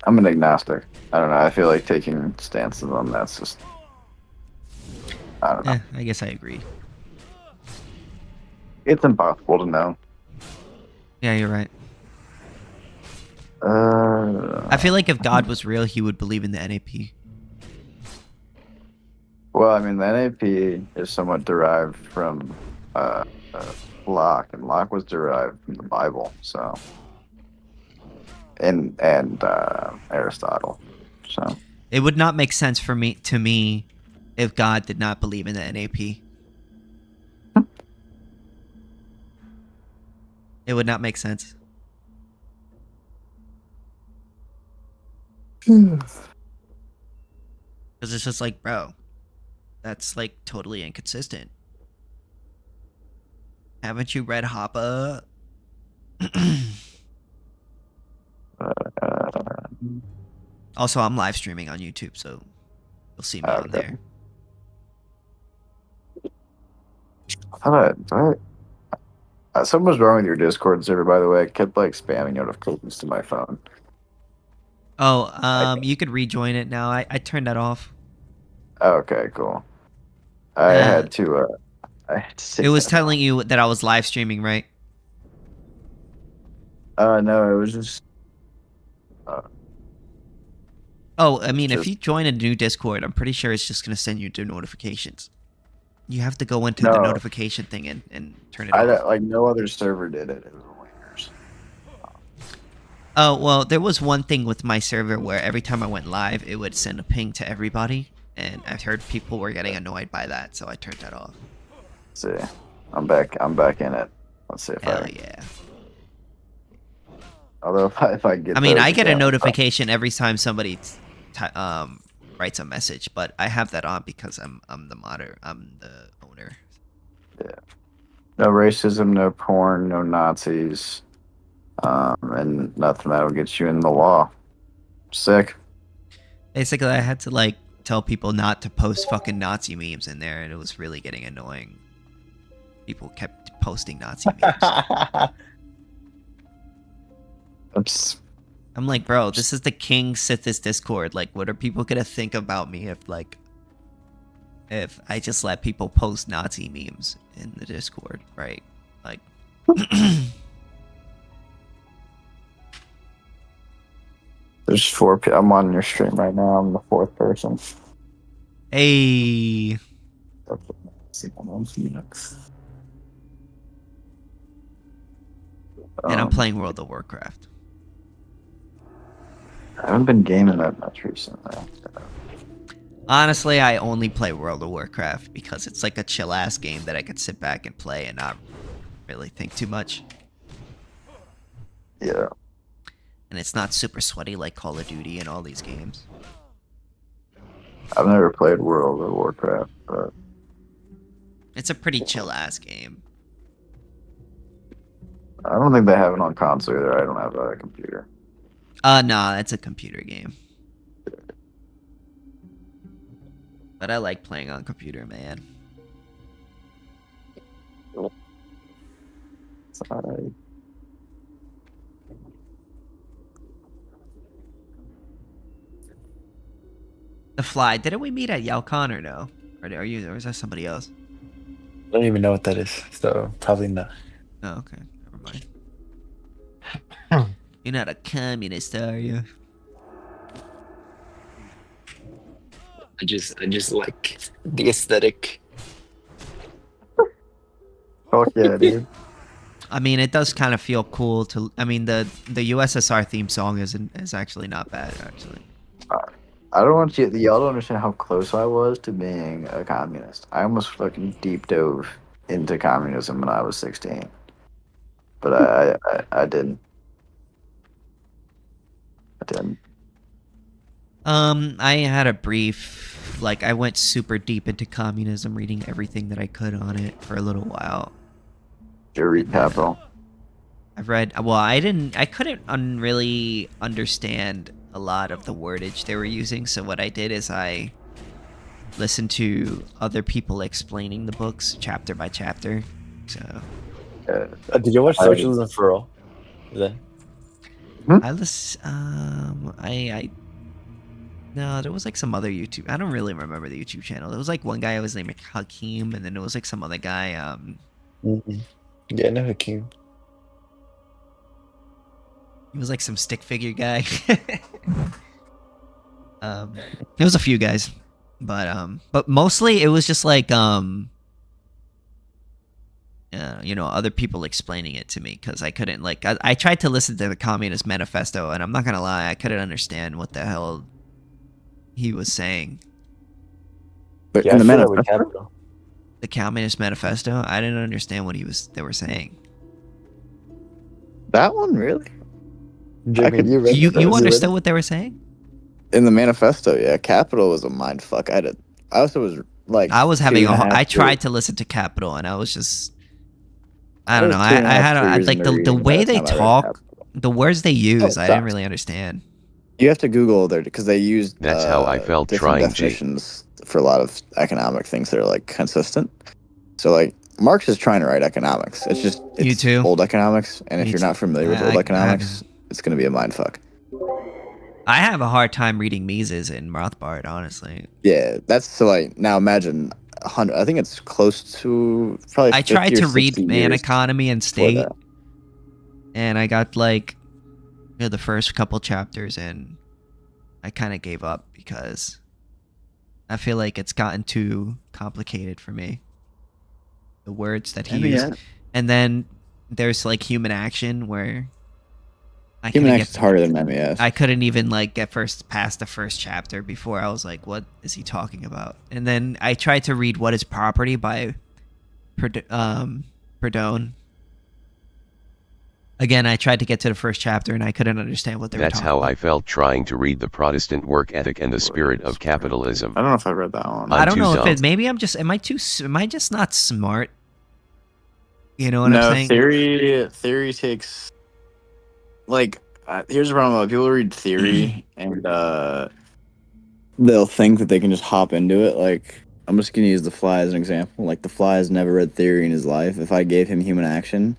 I'm an agnostic. I don't know. I feel like taking stances on that's just. I don't know. I guess I agree. It's impossible to know. Yeah, you're right. Uh, I feel like if God was real, he would believe in the NAP. Well, I mean, the NAP is somewhat derived from Locke, and Locke was derived from the Bible, so and Aristotle. So It would not make sense to me if God did not believe in the NAP. It would not make sense. Because it's just like, bro, that's like totally inconsistent. Haven't you read Hoppa? Also, I'm live streaming on YouTube, so you'll see me on Okay. there. Something was wrong with your Discord server, by the way. It kept like spamming notifications to my phone. Oh, you could rejoin it now. I turned that off. Okay, cool. I had to. Say It was that. telling you that I was live streaming, right? No, it was just. Oh, I mean, if Just- you join a new Discord, I'm pretty sure it's just going to send you to notifications. You have to go into the No. notification thing and turn it I off. don't- like no other server did it. It was only yours. Oh, well, there was one thing with my server where every time I went live, it would send a ping to everybody. And I've heard people were getting annoyed by that, so I turned that off. Let's see, I'm back in it. Let's see if Hell I. yeah. Although if I get. I mean, those I get a again, notification every time somebody writes a message, but I have that on because I'm the modder. I'm the owner. No racism, no porn, no Nazis, and nothing that'll get you in the law. Sick. Basically, I had to like tell people not to post fucking Nazi memes in there, and it was really getting annoying. People kept posting Nazi memes. I'm like, bro, this is the KingSithis Discord. Like, what are people gonna think about me if I just let people post Nazi memes in the Discord, right? Like, There's 4 people. I'm on your stream right now. I'm the 4th person. hey, and I'm playing World of Warcraft. I haven't been gaming that much recently. Honestly, I only play World of Warcraft because it's like a chill ass game that I could sit back and play and not really think too much. Yeah. And it's not super sweaty like Call of Duty and all these games. I've never played World of Warcraft, but It's a pretty chill ass game. I don't think they have it on console either. I don't have a computer. No, it's a computer game. But I like playing on computer, man. Sorry. The Fly, didn't we meet at Yalcon or no? Or is that somebody else? I don't even know what that is, so probably not. Oh, okay. Never mind. You're not a communist, are you? I just like the aesthetic. Oh yeah, dude. I mean, it does kind of feel cool to. I mean, the USSR theme song is actually not bad, actually. I don't want y'all don't understand how close I was to being a communist. I almost fucking deep dove into communism when I was 16, but I didn't. I didn't. I had a brief, like, I went super deep into communism, reading everything that I could on it for a little while. Did you read Capital? I've read, well, I couldn't really understand a lot of the wordage they were using, so what I did is I listened to other people explaining the books chapter by chapter, so. Did you watch Socialism for All? Is that? I no, there was like some other YouTube. I don't really remember the YouTube channel. There was like one guy who was named Hakeem, and then there was like some other guy. Yeah, no Hakeem. He was like some stick figure guy. There was a few guys, but mostly it was just like other people explaining it to me because I couldn't like. I tried to listen to the Communist Manifesto, and I'm not gonna lie, I couldn't understand what the hell he was saying. But Yeah, in the I feel that with manifesto, Capital. The Communist Manifesto, I didn't understand what they were saying. that one really? Jimmy, you read You that? You read understood it? what they were saying? In the manifesto, yeah, Capital was a mind fuck. I also was like, I was having I 2.5 tried years- to listen to Capital, and I was just, I don't was know. 2.5 I had years like into the reading by way the they time I read talk, Capital. the words they use, I didn't stop. really understand. You have to Google there because they used That's how I felt different trying G. definitions for a lot of economic things that are like consistent. So like Marx is trying to write economics. It's just You too. old economics, and if Me you're too. not familiar with I- old I- economics, it's going to be a mind fuck. I have a hard time reading Mises and Rothbard, honestly. Yeah, that's so like now imagine 100. I think it's close to probably. I 50 tried or to read 60 Man years Economy and before State, that. and I got like the first couple chapters, and I kind of gave up because I feel like it's gotten too complicated for me. The words that he used, and then there's like Human Action where I Human couldn't Action is harder than MES. I couldn't even like get past the first chapter before I was like, what is he talking about? And then I tried to read What is Property by Perdone. Again, I tried to get to the first chapter and I couldn't understand what they were That's talking how about. I felt trying to read the Protestant work ethic and the spirit of capitalism. I don't know if I read that one. I I'm don't too know if dumb. it. Maybe am I just not smart? You know what I'm saying? Theory takes like here's the problem. People read theory and they'll think that they can just hop into it. Like I'm just gonna use The Fly as an example. Like, The Fly has never read theory in his life. If I gave him Human Action,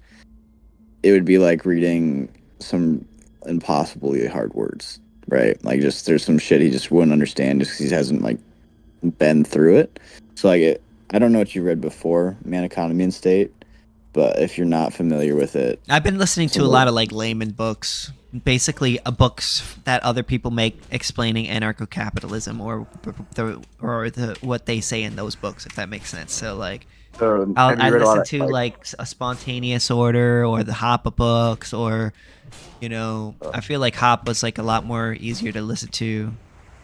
it would be like reading some impossibly hard words, right? Like, just there's some shit he just wouldn't understand just because he hasn't like been through it. So like, I don't know what you read before Man, Economy, and State, but if you're not familiar with it, I've been listening to a lot of like layman books, basically books that other people make explaining anarcho-capitalism or what they say in those books, if that makes sense. So like, So, I have you read a lot listen of, to like a Spontaneous Order or the Hoppe books, or I feel like Hoppe was like a lot more easier to listen to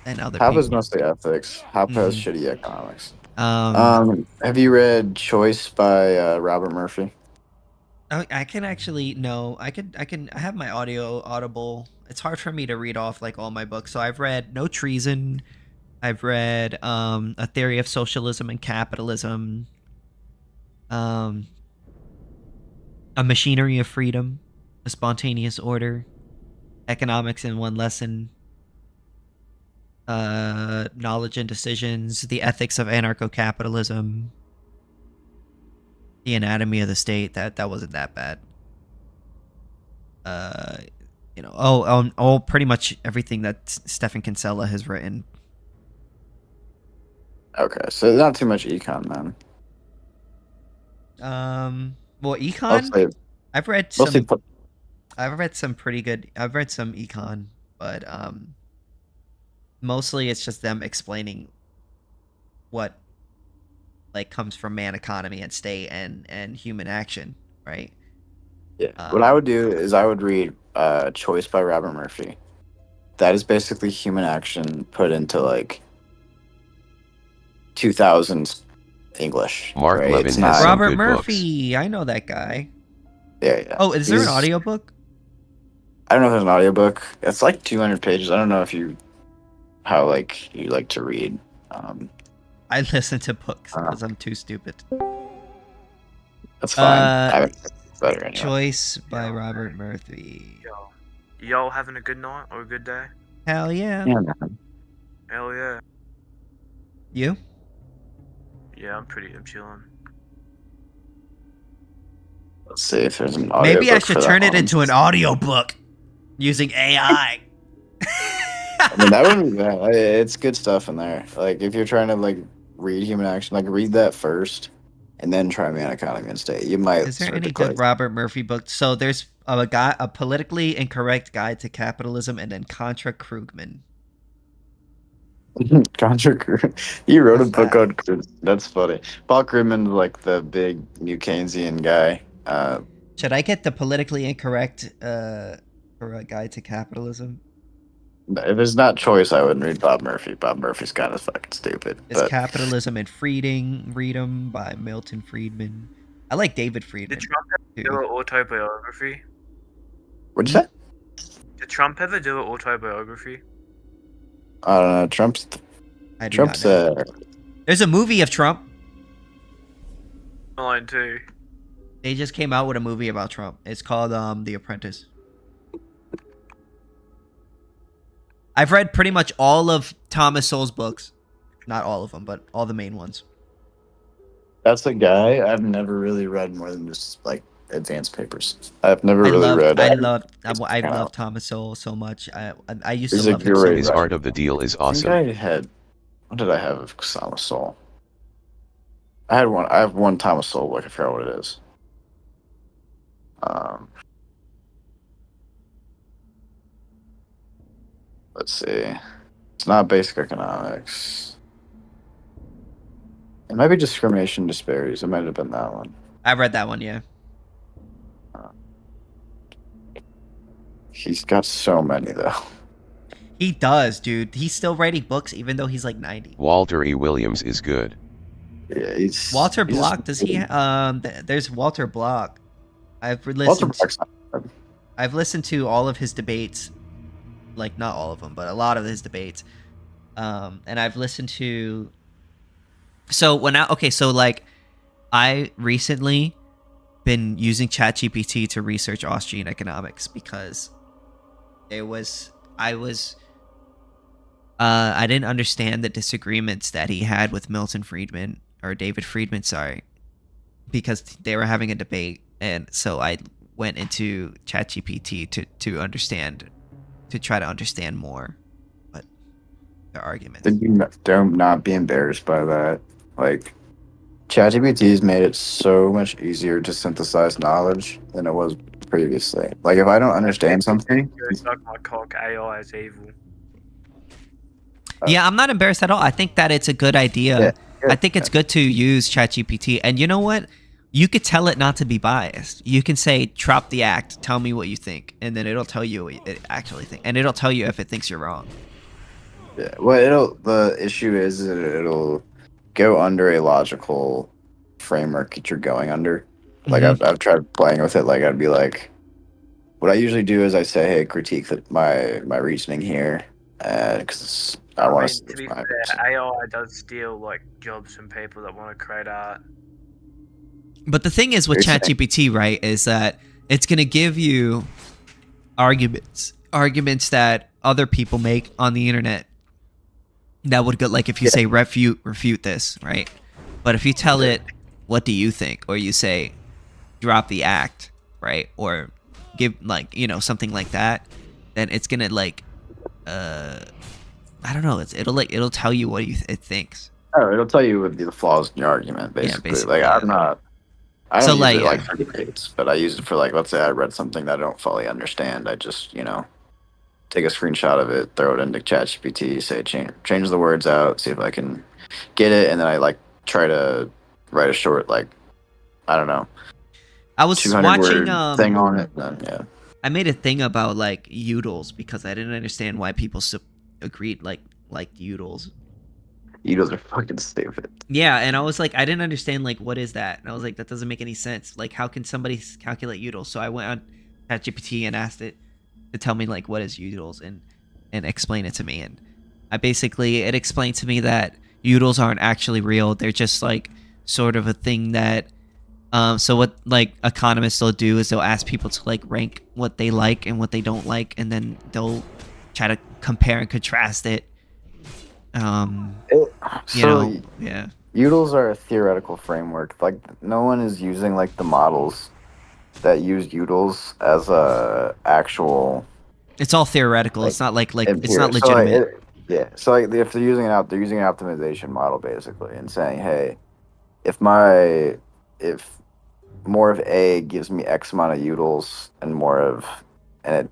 than other Hop is people. mostly ethics. Hop has Mhm. shitty economics. Um, Have you read Choice by Robert Murphy? I can actually no. I have my Audible. It's hard for me to read off like all my books. So I've read No Treason. I've read A Theory of Socialism and Capitalism. Um, A Machinery of Freedom, A Spontaneous Order, Economics in One Lesson, Knowledge and Decisions, The Ethics of Anarcho-Capitalism, The Anatomy of the State. That wasn't that bad. Pretty much everything that Stephen Kinsella has written. Okay, so not too much econ then. Well, I'll econ. say I've read mostly. some. I've read some pretty good. I've read some econ, but mostly it's just them explaining what like comes from Man, Economy, and State and human action, right? Yeah. What I would do is I would read Choice by Robert Murphy. That is basically human action put into like 2000s English. Mark right? Levin It's has not. some Robert good books. Murphy. I know that guy. Yeah. Oh, is there an He's- audiobook? I don't know if there's an audiobook. It's like 200 pages. I don't know if how like you like to read. I listen to books Uh, because I'm too stupid. That's fine. Uh, I haven't better anyway. Choice by Robert Murphy. Yo, y'all having a good night or a good day? Hell yeah. Yeah, man. Hell yeah. You? Yeah, I'm chilling. Let's see if there's an audiobook. Maybe I for should that turn it one. into an audiobook using AI. I mean, that wouldn't be bad. It's good stuff in there. Like, if you're trying to like read human action, like read that first, and then try Man, Economy, and State. You might. Is there start any to good click. Robert Murphy books? So there's a politically incorrect guide to capitalism, and then Contra Krugman. Contra He wrote What's a book that? on Krugman. That's funny. Paul Krugman's like the big new Keynesian guy. Should I get the politically incorrect for a guide to capitalism? If it's not Choice, I wouldn't read Bob Murphy. Bob Murphy's kind of fucking stupid. Is But Capitalism and Freedom by Milton Friedman. I like David Friedman. Did Trump ever do too. an autobiography? what'd you say? Did Trump ever do an autobiography? I don't know. Trump's I do not know. There's a movie of Trump. Mine too. They just came out with a movie about Trump. It's called The Apprentice. I've read pretty much all of Thomas Sowell's books. Not all of them, but all the main ones. That's a guy I've never really read more than just like advanced papers. I've never really read. I love Thomas Sowell so much. I used He's to a love him so great much. His writer. art of the deal is I think awesome. I had. What did I have of Thomas Sowell? I had one. I have one Thomas Sowell book. I forgot what it is. Let's see. It's not basic economics. It might be discrimination disparities. It might have been that one. I read that one, yeah. He's got so many though. He does, dude. He's still writing books even though he's like 90. Walter E. Williams is good. Yeah, he's Walter he's- Block, does he there's Walter Block. Walter listened Block's not bad. I've listened to all of his debates. Like not all of them, but a lot of his debates. And I've listened to so I recently been using ChatGPT to research Austrian economics because I was I didn't understand the disagreements that he had with Milton Friedman, or David Friedman, sorry, because they were having a debate, and so I went into ChatGPT to understand, to try to understand more what their arguments. Don't not be embarrassed by that. Like, ChatGPT's made it so much easier to synthesize knowledge than it was previously. Like, if I don't understand something, Go suck my cock. AI is evil. Yeah, I'm not embarrassed at all. I think that it's a good idea. Yeah, I think it's good to use ChatGPT. And you know what? You could tell it not to be biased. You can say, drop the act, tell me what you think. And then it'll tell you what it actually thinks. And it'll tell you if it thinks you're wrong. yeah. Well, the issue is that it'll go under a logical framework that you're going under. Like, I've tried playing with it. Like, I'd be like, what I usually do is I say, hey, critique my reasoning here, because I want mean, to be fair, AI does steal like jobs from people that want to create art. But the thing is with ChatGPT, right, is that it's going to give you arguments that other people make on the internet that would go, like if you say refute this, right? But if you tell it, what do you think? Or you say, drop the act, right? Or give, like, you know, something like that, then it's going to, like, I don't know, it'll tell you what it thinks. Oh, it'll tell you the flaws in your argument, basically. Like, I don't use it like for debates, but I use it for, like, let's say I read something that I don't fully understand. I just, take a screenshot of it, throw it into ChatGPT, say change the words out, see if I can get it, and then I like try to write a short, like, I don't know, I was 200 watching word thing on it. Then, yeah, I made a thing about like Udals because I didn't understand why people agreed like Udals. Udals are fucking stupid. Yeah, and I was like, I didn't understand, like, what is that? And I was like, that doesn't make any sense. Like, how can somebody calculate Udals? So I went on ChatGPT and asked it to tell me, like, what is Udals and explain it to me. And it explained to me that Udals aren't actually real. They're just like sort of a thing that so what like economists will do is they'll ask people to like rank what they like and what they don't like, and then they'll try to compare and contrast it. Yeah. Udals are a theoretical framework. Like, no one is using like the models that use Udals as a actual. It's all theoretical. Like, it's not like it's not legitimate. So like if they're using they're using an optimization model basically and saying, hey, if more of A gives me X amount of Udals and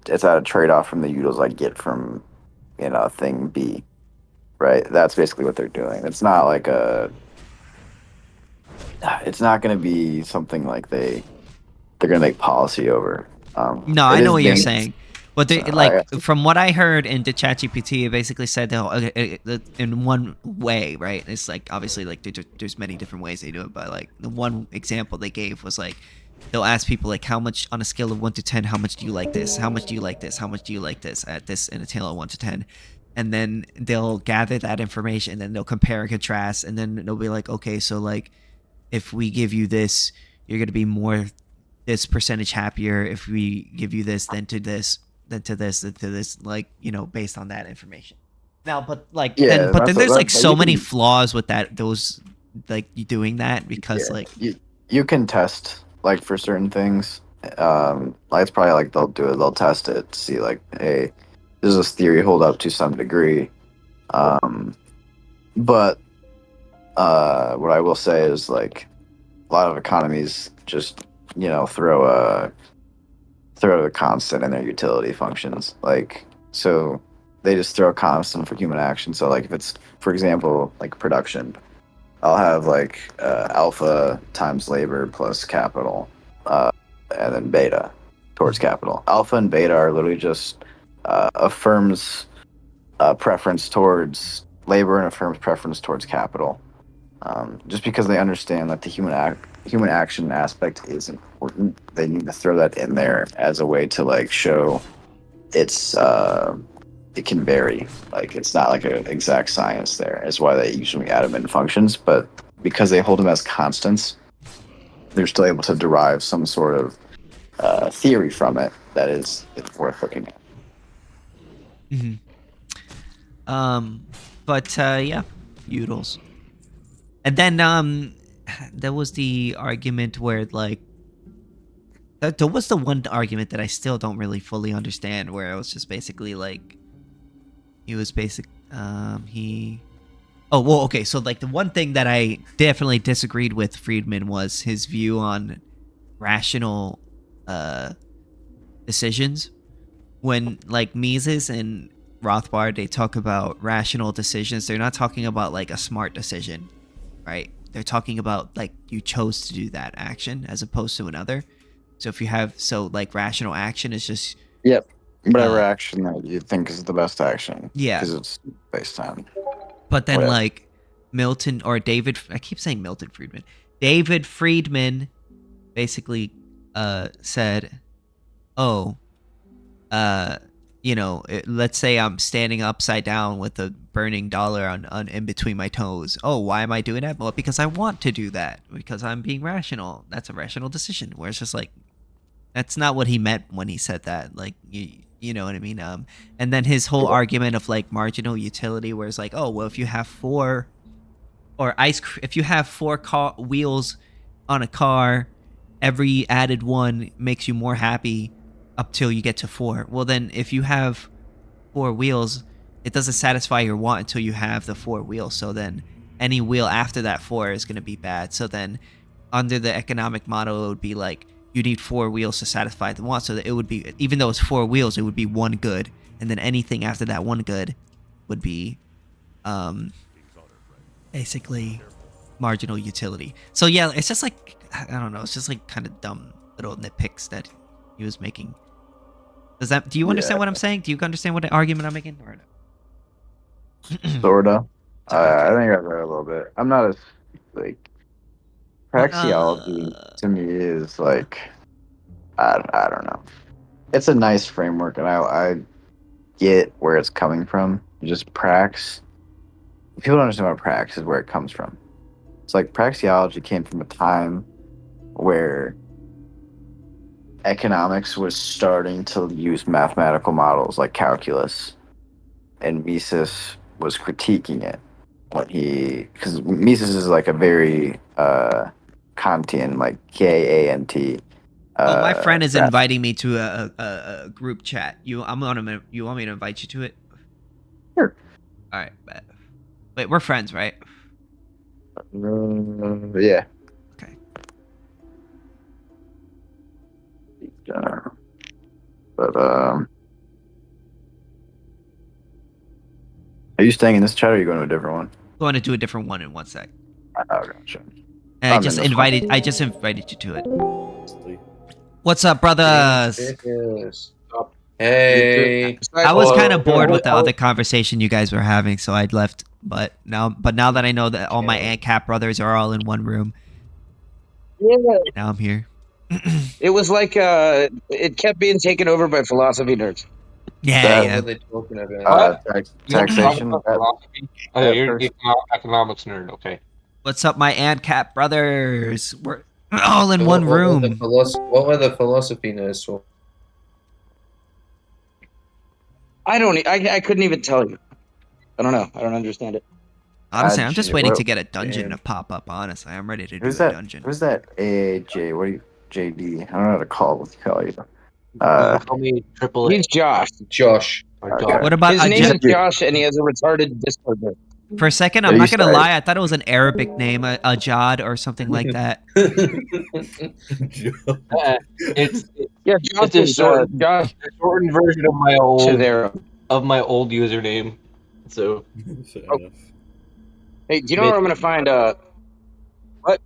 it's at a trade off from the Udals I get from thing B, right? That's basically what they're doing. It's not like it's not going to be something like they're going to make policy over. No, I know what you're saying. But from what I heard in the ChatGPT, it basically said in one way, right? It's like obviously like there's many different ways they do it, but like the one example they gave was like they'll ask people like how much on a scale of 1 to 10, how much do you like this? How much do you like this? How much do you like this? At this in a scale of 1 to 10, and then they'll gather that information and then they'll compare and contrast, and then they'll be like, okay, so like if we give you this, you're gonna be more this percentage happier. If we give you this, then to this. Then to this, like, based on that information. Now, but like, then there's like so many flaws with those you doing that because like you can test like for certain things. Like it's probably like they'll test it to see like, hey, does this theory hold up to some degree? But what I will say is like a lot of economies just throw a constant in their utility functions. Like, so they just throw a constant for human action. So like if it's, for example, like production, I'll have like alpha times labor plus capital, and then beta towards capital. Alpha and beta are literally just a firm's preference towards labor and a firm's preference towards capital. Just because they understand that the human action aspect is important, they need to throw that in there as a way to like show it can vary. Like it's not like an exact science there. Is why they usually add them in functions, but because they hold them as constants, they're still able to derive some sort of theory from it that it's worth looking at. Mm-hmm. But yeah, Udals. And then there was the argument where like there was the one argument that I still don't really fully understand, where it was just basically like he was he oh well okay, so like the one thing that I definitely disagreed with Friedman was his view on rational decisions. When like Mises and Rothbard, they talk about rational decisions, they're not talking about like a smart decision, right? They're talking about like you chose to do that action as opposed to another. So if you have like rational action is just Yep. Whatever action that you think is the best action. Yeah. Because it's based on. But then whatever. like Milton or David, I keep saying Milton Friedman. David Friedman basically said, "Oh, let's say I'm standing upside down with a burning dollar on in between my toes. Oh, why am I doing that? Well, because I want to do that. Because I'm being rational. That's a rational decision." Where it's just like, that's not what he meant when he said that. Like, you know what I mean? And then his whole argument of like marginal utility, where it's like, oh, well, if you have four wheels on a car, every added one makes you more happy up till you get to 4. Well, then if you have 4 wheels, it doesn't satisfy your want until you have the 4 wheels. So then any wheel after that 4 is going to be bad. So then under the economic model, it would be like you need 4 wheels to satisfy the want. So that it would be, even though it's 4 wheels, it would be 1 good. And then anything after that 1 good would be basically marginal utility. So yeah, it's just like, I don't know, it's just like kind of dumb little nitpicks that he was making. Do you understand what I'm saying? Do you understand what the argument I'm making? Or no? Sorta. I think I've read a little bit. I'm not as like praxeology to me is like I don't know. It's a nice framework, and I get where it's coming from. Just prax. If people don't understand what prax is, where it comes from. It's like praxeology came from a time where economics was starting to use mathematical models like calculus, and Mises was critiquing it when because Mises is like a very Kantian, like Kant. Oh, my friend is inviting me to a group chat. You want me to invite you to it? Sure. All right. Wait, we're friends, right? Yeah. Okay. But are you staying in this chat, or are you going to a different one? Going to do a different one in 1 sec. Oh, gotcha. And I just invited you to it. What's up, brothers? Hey. I was kind of bored with the other conversation you guys were having, so I'd left. But now that I know that all my Ancap brothers are all in one room, now I'm here. It was like it kept being taken over by philosophy nerds. Yeah. What are they talking about? Taxation. Oh, you're economics nerd. Okay. What's up, my Ancap brothers? We're all in one room. What were the philosophy nerds for? I couldn't even tell you. I don't know. I don't understand it. Honestly, I'm just waiting to get a dungeon to pop up. Honestly, I'm ready to do a dungeon. Who's that? AJ? What are you? JD? I don't know how to call you. Call me Triple A. He's Josh. Josh. Okay. What about his name is Josh, and he has a retarded Discord name. For a second, I'm not gonna lie. I thought it was an Arabic name, Ajad or something like that. Josh is a shortened version of my old username. So. Hey, do you know where I'm gonna find what?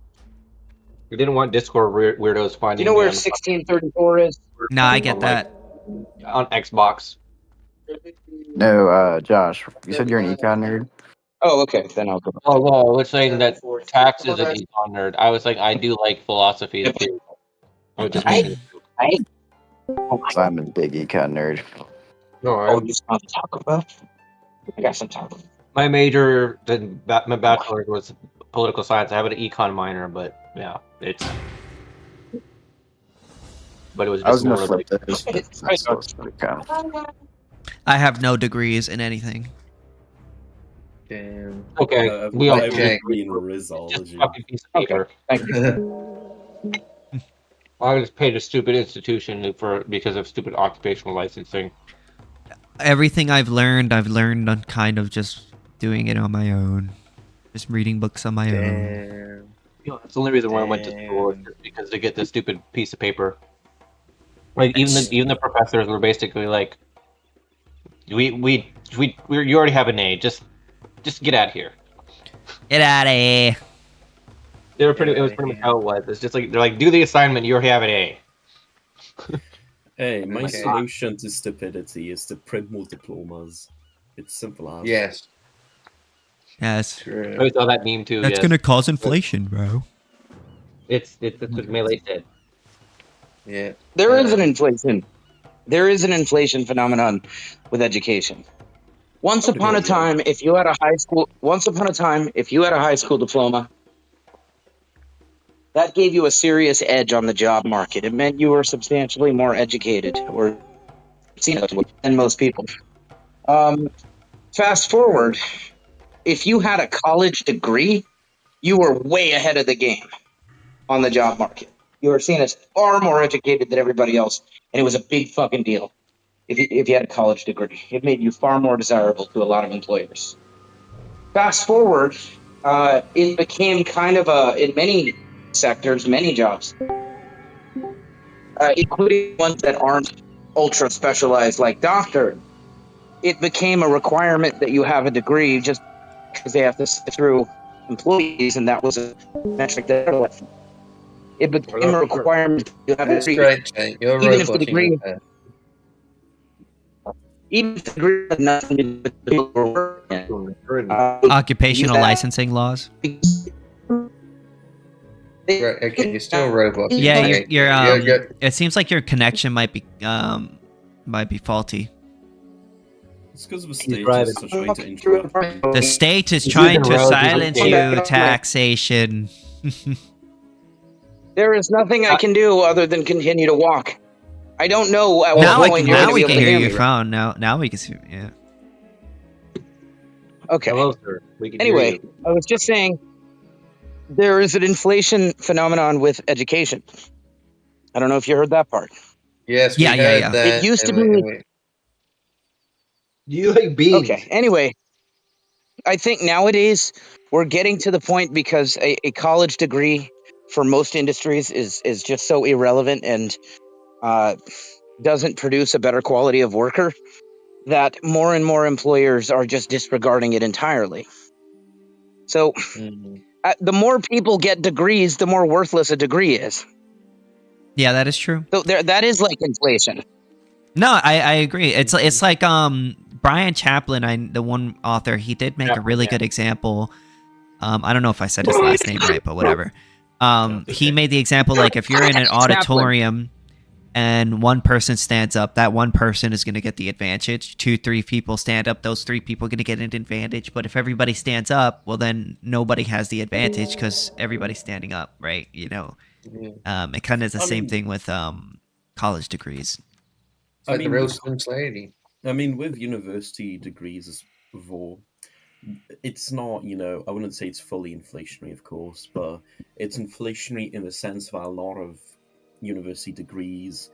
We didn't want Discord weirdos finding. Do you know where 1634 is? Nah, I get that. On Xbox. No, Josh. You said you're an econ nerd. Oh, okay. Then I'll go. Oh no, I was saying that tax is an econ nerd. I was like, I do like philosophy too. I'm a big econ nerd. No, you want to talk about? I got some time. My major, my bachelor's was political science. I have an econ minor, but yeah, it was just more like. I have no degrees in anything. Damn. Okay, I've we all got agree. degree in Just a Rizology. fucking piece of paper. Thank you. I just paid a stupid institution because of stupid occupational licensing. Everything I've learned on kind of just doing it on my own. Just reading books on my own. Damn. You know, that's the only reason why I went to school, is just because to get this stupid piece of paper. Like even the professors were basically like, you already have an A. Just get out of here. Get out of here. They were pretty. It was pretty much how it was. It's just like they're like, do the assignment. You already have an A. Hey, my Okay. solution to stupidity is to print more diplomas. It's simple as. Yes. Yes. I saw that meme too. That's yes. gonna cause inflation, bro. It's that's what Melee said. Yeah. There is an inflation. There is an inflation phenomenon with education. Once upon a time, if you had a high school diploma, that gave you a serious edge on the job market. It meant you were substantially more educated or seen than most people. Fast forward, if you had a college degree, you were way ahead of the game on the job market. You were seen as far more educated than everybody else, and it was a big fucking deal if you had a college degree. It made you far more desirable to a lot of employers. Fast forward, it became kind of in many sectors, many jobs, including ones that aren't ultra specialized like doctor. It became a requirement that you have a degree just because they have to sit through employees, and that was a metric that it became a requirement that you have a degree. That's great, Jake. You're Even if the roboting degree, there. even if the degree had nothing to do with the field we're working in, Occupational you have- licensing laws. Right, okay, you're still roboting. Yeah, Jake. you're it seems like your connection might be faulty. It's because of the state is such a way to interact. The state is He's trying using to roads, silence he's you, using- taxation. There is nothing I can do other than continue to walk. I don't know at now what point you're now going to we be can able to hear hear your me. phone. Now we can see. Yeah. Okay. Hello, sir. We can hear Anyway, you. I was just saying there is an inflation phenomenon with education. I don't know if you heard that part. Yes, we Yeah, heard yeah. that. It used to and be. You like beans? Okay. Anyway, I think nowadays we're getting to the point because a college degree for most industries is just so irrelevant and doesn't produce a better quality of worker that more and more employers are just disregarding it entirely. So the more people get degrees, the more worthless a degree is. Yeah, that is true. So that is like inflation. No, I agree. It's like Brian Chaplin, the one author, he did make a really good example. I don't know if I said his last name right, but whatever. He made the example like if you're in an auditorium and one person stands up, that one person is going to get the advantage. 2-3 people stand up, those 3 people are going to get an advantage. But if everybody stands up, well, then nobody has the advantage because everybody's standing up, right? You know, it kind of is the same thing with college degrees. It's like the real Slim Shady. I mean, with university degrees as well, it's not, I wouldn't say it's fully inflationary, of course, but it's inflationary in the sense that a lot of university degrees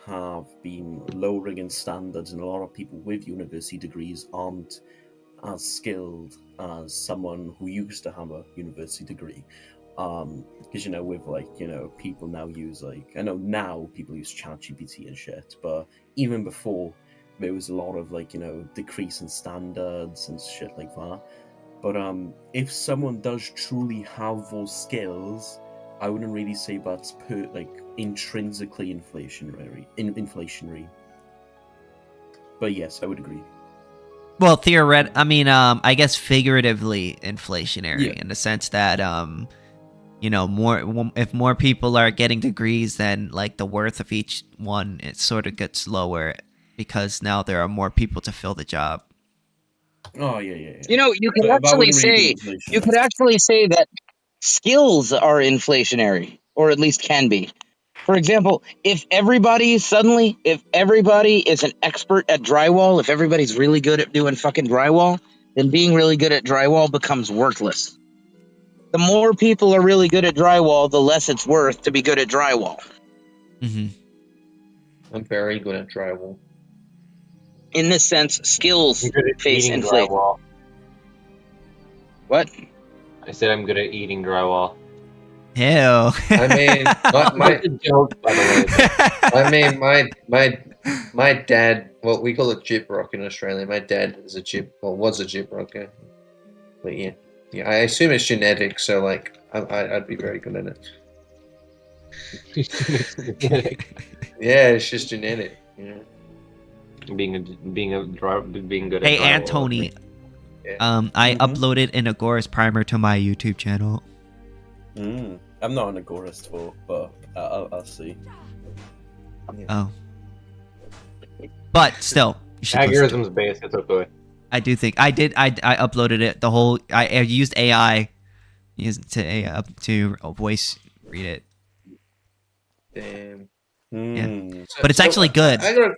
have been lowering in standards, and a lot of people with university degrees aren't as skilled as someone who used to have a university degree. Because with people now use I know now people use ChatGPT and shit, but even before there was a lot of decrease in standards and shit like that. But if someone does truly have those skills, I wouldn't really say that's intrinsically inflationary. But yes, I would agree. Well, I guess figuratively inflationary in the sense that if more people are getting degrees, then like the worth of each one, it sort of gets lower because now there are more people to fill the job. Oh yeah. You could actually say that skills are inflationary, or at least can be. For example, if everybody is an expert at drywall, if everybody's really good at doing fucking drywall, then being really good at drywall becomes worthless. The more people are really good at drywall, the less it's worth to be good at drywall. Mm-hmm. I'm very good at drywall. In this sense, skills I'm good at face eating inflation. drywall. What? I said I'm good at eating drywall. Ew. I mean, That's a joke, by the way. I mean, my dad. Well, we call it jib rock in Australia. My dad is a jib, or was a jib rocker. But yeah, I assume it's genetic. So like, I'd be very good at it. Yeah, it's just genetic. Yeah. Being good Hey, at drywall. Anthony. Yeah. I uploaded an Agorist primer to my YouTube channel. I'm not an Agorist for, but I'll see. Oh. But still, you should listen to it. Algorithm's based. It's okay. I do think I did. I uploaded it. The whole. I used AI, to voice read it. Damn. Yeah. But it's actually good. I got.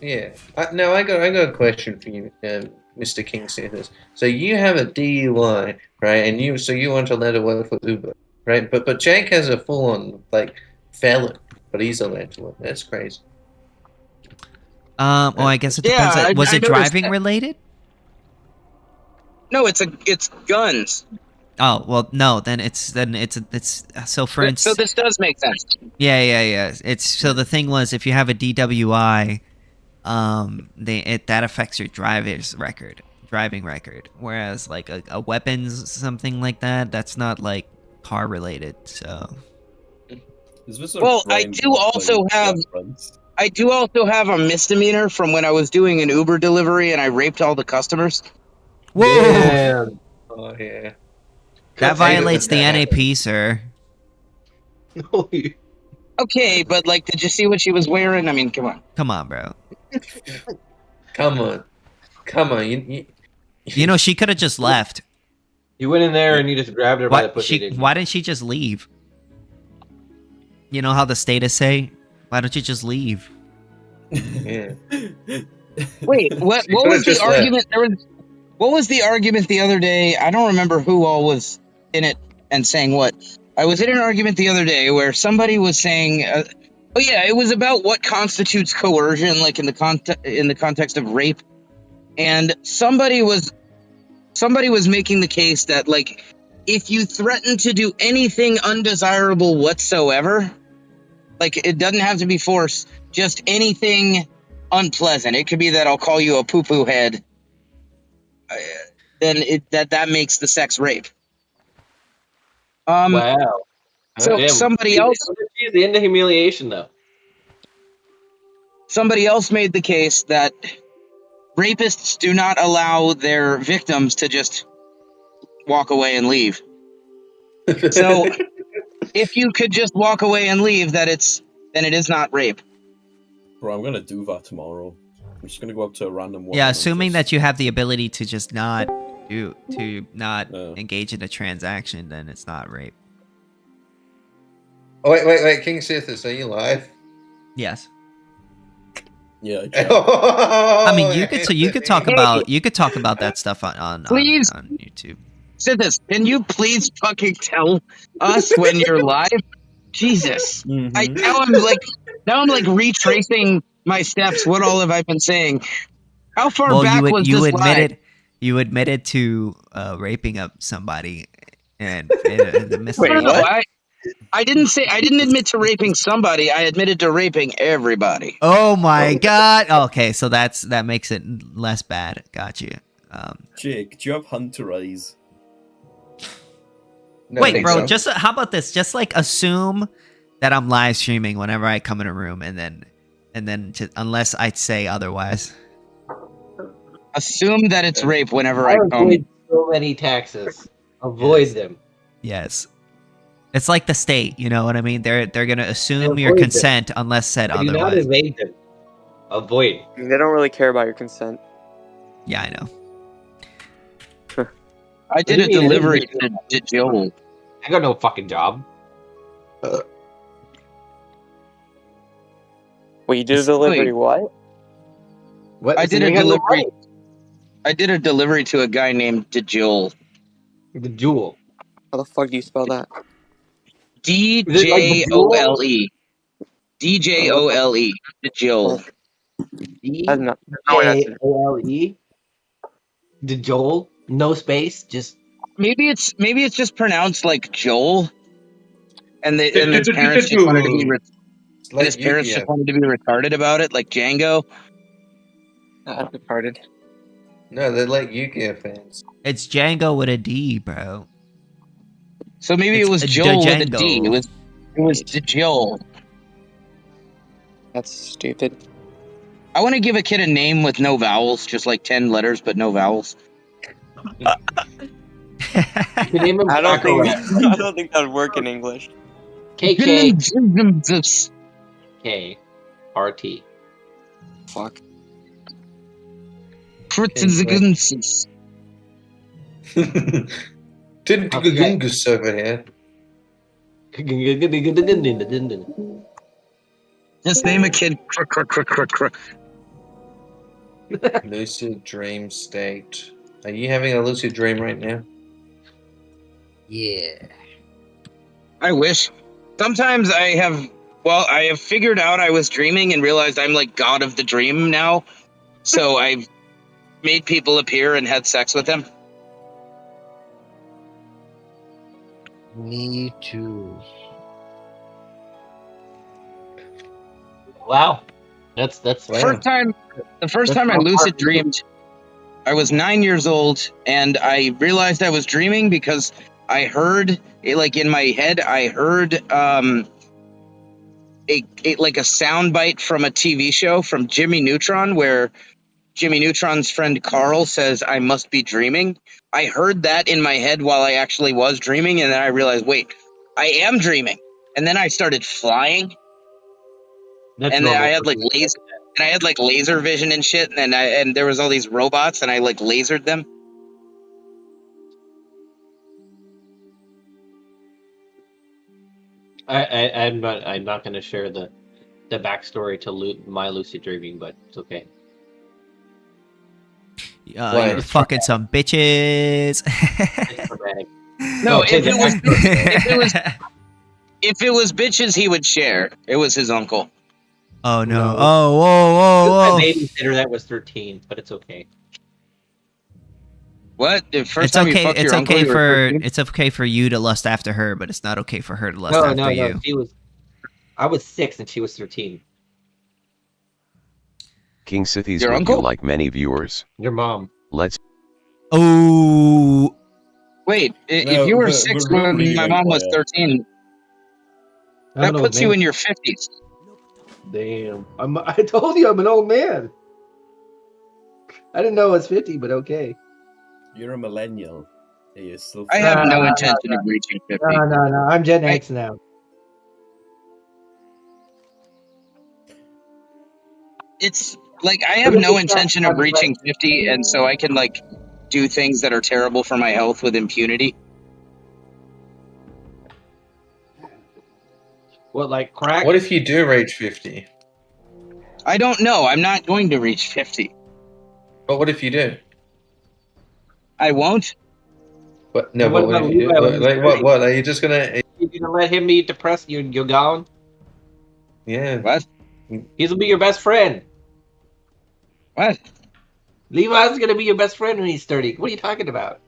Yeah. I got a question for you, Mr. KingSithis. So you have a DUI, right? And you want to let it work for Uber, right? But Jake has a full-on like felon, but he's allowed to work. That's crazy. Well, I guess it depends. Yeah, Was I it noticed driving that. related? No, it's guns. Oh well, no. Then it's so for instance. So this does make sense. Yeah. It's so the thing was, if you have a DWI, that affects your driving record. Whereas like a weapons, something like that, that's not like car related. So. Well, I do also have a misdemeanor from when I was doing an Uber delivery and I raped all the customers. Whoa! Yeah. Oh yeah. That violates the NAP, sir. Okay, but like, did you see what she was wearing? I mean, come on. Come on, bro. Come on. You know, she could have just left. You went in there and you just grabbed her by the pussy. Why didn't she just leave? You know how the status say? Why don't you just leave? Yeah. Wait, what was the argument? What was the argument the other day? I don't remember who all was in it and saying what. I was in an argument the other day where somebody was saying, it was about what constitutes coercion, like in the context of rape, and somebody was making the case that like if you threaten to do anything undesirable whatsoever, like it doesn't have to be force, just anything unpleasant. It could be that I'll call you a poo-poo head. Then that makes the sex rape. Wow. So somebody else. The end of humiliation, though. Somebody else made the case that rapists do not allow their victims to just walk away and leave. So if you could just walk away and leave, then it is not rape. Bro, I'm gonna do that tomorrow. I'm just gonna go up to a random one. Yeah, assuming that you have the ability to just not engage in a transaction, then it's not rape. Oh, wait, KingSithis, are you live? Yes. Yeah. I mean, you could talk about that stuff on YouTube. Sithis, can you please fucking tell us when you're live? Jesus. Now I'm like retracing my steps. What all have I been saying? How far back was this live? You admitted to raping up somebody and the Wait, what? I didn't admit to raping somebody. I admitted to raping everybody. Oh my god. Okay, so that makes it less bad. Got you. Jake, do you have hunter eyes? No, wait, bro. So. Just how about this? Just like assume that I'm live streaming whenever I come in a room, and then just, unless I say otherwise. Assume that it's rape whenever I come. Avoid so many taxes. Avoid them. Yes. It's like the state, you know what I mean? They're gonna assume your consent unless said otherwise. Do not evade them. Avoid. They don't really care about your consent. Yeah, I know. I did a delivery to Joel. I got no fucking job. Wait, you did a delivery? What? What? I did a delivery. I did a delivery to a guy named DeJoel. The jewel. How the fuck do you spell that? Is it like the jewel? DJOLE. Oh, what the DJOLE. DeJoel. fuck? I have no way that's it. DJOLE. The Joel. No space. Just Maybe it's just pronounced like Joel, and his parents just wanted to be and his parents just wanted to be retarded about it, like Django. Retarded. No, they're like Yu-Gi-Oh fans. It's Django with a D, bro. So maybe It's it was a Joel with a Django. D. It was DeJoel. That's stupid. I want to give a kid a name with no vowels, just like 10 letters, but no vowels. the name of I don't think Baccarat. I don't think that would work in English. KK. K. RT. Fuck. Tintigungus over here. Just name a kid. Lucid dream state. Are you having a lucid dream right now? Yeah. I wish. Sometimes I have figured out I was dreaming and realized I'm like god of the dream now. So I've made people appear and had sex with them. Me too. Wow. That's The first time I lucid dreamed, I was 9 years old, and I realized I was dreaming because I heard, like in my head, I heard a soundbite from a TV show from Jimmy Neutron, where Jimmy Neutron's friend Carl says, "I must be dreaming." I heard that in my head while I actually was dreaming, and then I realized, wait, I am dreaming. And then I started flying. That's and then normal I had for like me. laser vision and shit, and there was all these robots, and I like lasered them. I'm not going to share the backstory to my lucid dreaming, but it's okay. You're fucking some bitches. It's dramatic. No, if it was bitches, he would share. It was his uncle. Oh no! No. Oh whoa! My babysitter that was 13, but it's okay. What? The first It's time you okay. fucked It's your uncle, okay you were for 13? it's okay for you to lust after her, but it's not okay for her to lust No, after you. She was. I was 6 and she was 13. KingSithis Your would uncle? you like many viewers. Your mom. Let's Oh. Wait, if No, you were but 6 really, when my mom was Vampire. 13, that puts you in your 50s. Damn. I told you I'm an old man. I didn't know I was 50, but okay. You're a millennial. You're still I have no intention of reaching 50. No. I'm Gen X now. It's like I have no intention of reaching 50, and so I can like do things that are terrible for my health with impunity. What, like crack? What if you do reach 50? I don't know. I'm not going to reach 50. But what if you do? I won't. What? No, What but what about if you do? Levi when he's Like, 30? what? Are you just gonna? You're gonna let him be depressed? You're gone? Yeah. What? He'll be your best friend. What? Levi's gonna be your best friend when he's 30. What are you talking about?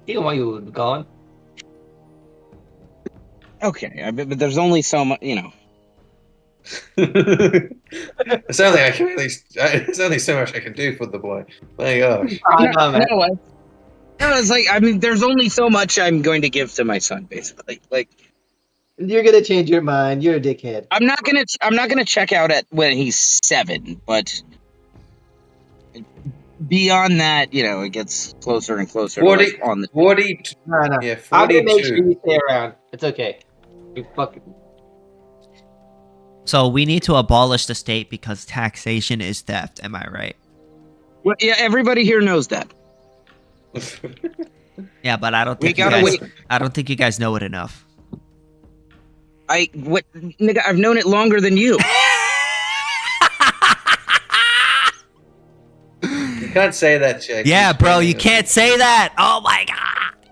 He don't want you gone. Okay, but there's only so much, you know. It's only I can really. There's only so much I can do for the boy. My gosh. No, it's like, I mean, there's only so much I'm going to give to my son, basically. Like, You're gonna change your mind. You're a dickhead. I'm not gonna check out at when he's 7, but beyond that, you know, it gets closer and closer. 40, to like on the 40. No. Yeah, I'm gonna make 42. sure you stay around. It's okay. You fucking. So we need to abolish the state because taxation is theft. Am I right? Well, yeah, everybody here knows that. Yeah, but I don't We think you gotta guys. wait. I don't think you guys know it enough. Nigga, I've known it longer than you. can't say that, Jake. Yeah, You're bro, you spelling it. can't say that. Oh my god.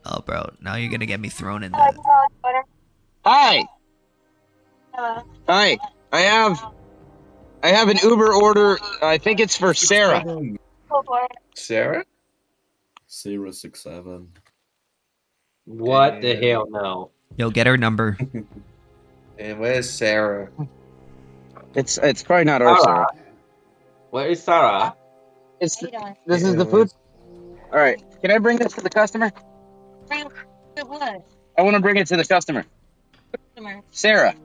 Oh, bro, now you're gonna get me thrown in the. Hi. Hi. I have an Uber order. I think it's for Sarah. Sarah? 067. What the hell? No. Yo, get her number. And where's Sarah? It's probably not our Sarah. Where is Sarah? This is the food. All right. Can I bring this to the customer? What? I want to bring it to the customer. Sarah.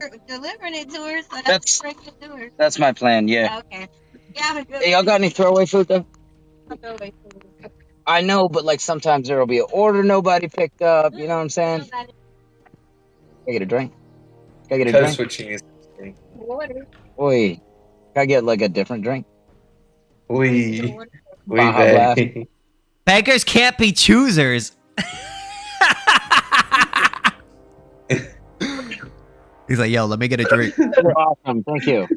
You're delivering it to her, so That's- bring it to her. That's my plan. Yeah. Okay. Yeah, but Hey, y'all got any throwaway food though? Throwaway food. I know, but like sometimes there'll be an order nobody picked up. You know what I'm saying? Can I get a drink? Can I get a Code drink? switching is. Water. Oi. Can I get like a different drink? We Baja Blast. Beggars can't be choosers. He's like, yo, let me get a drink. You're awesome. Thank you.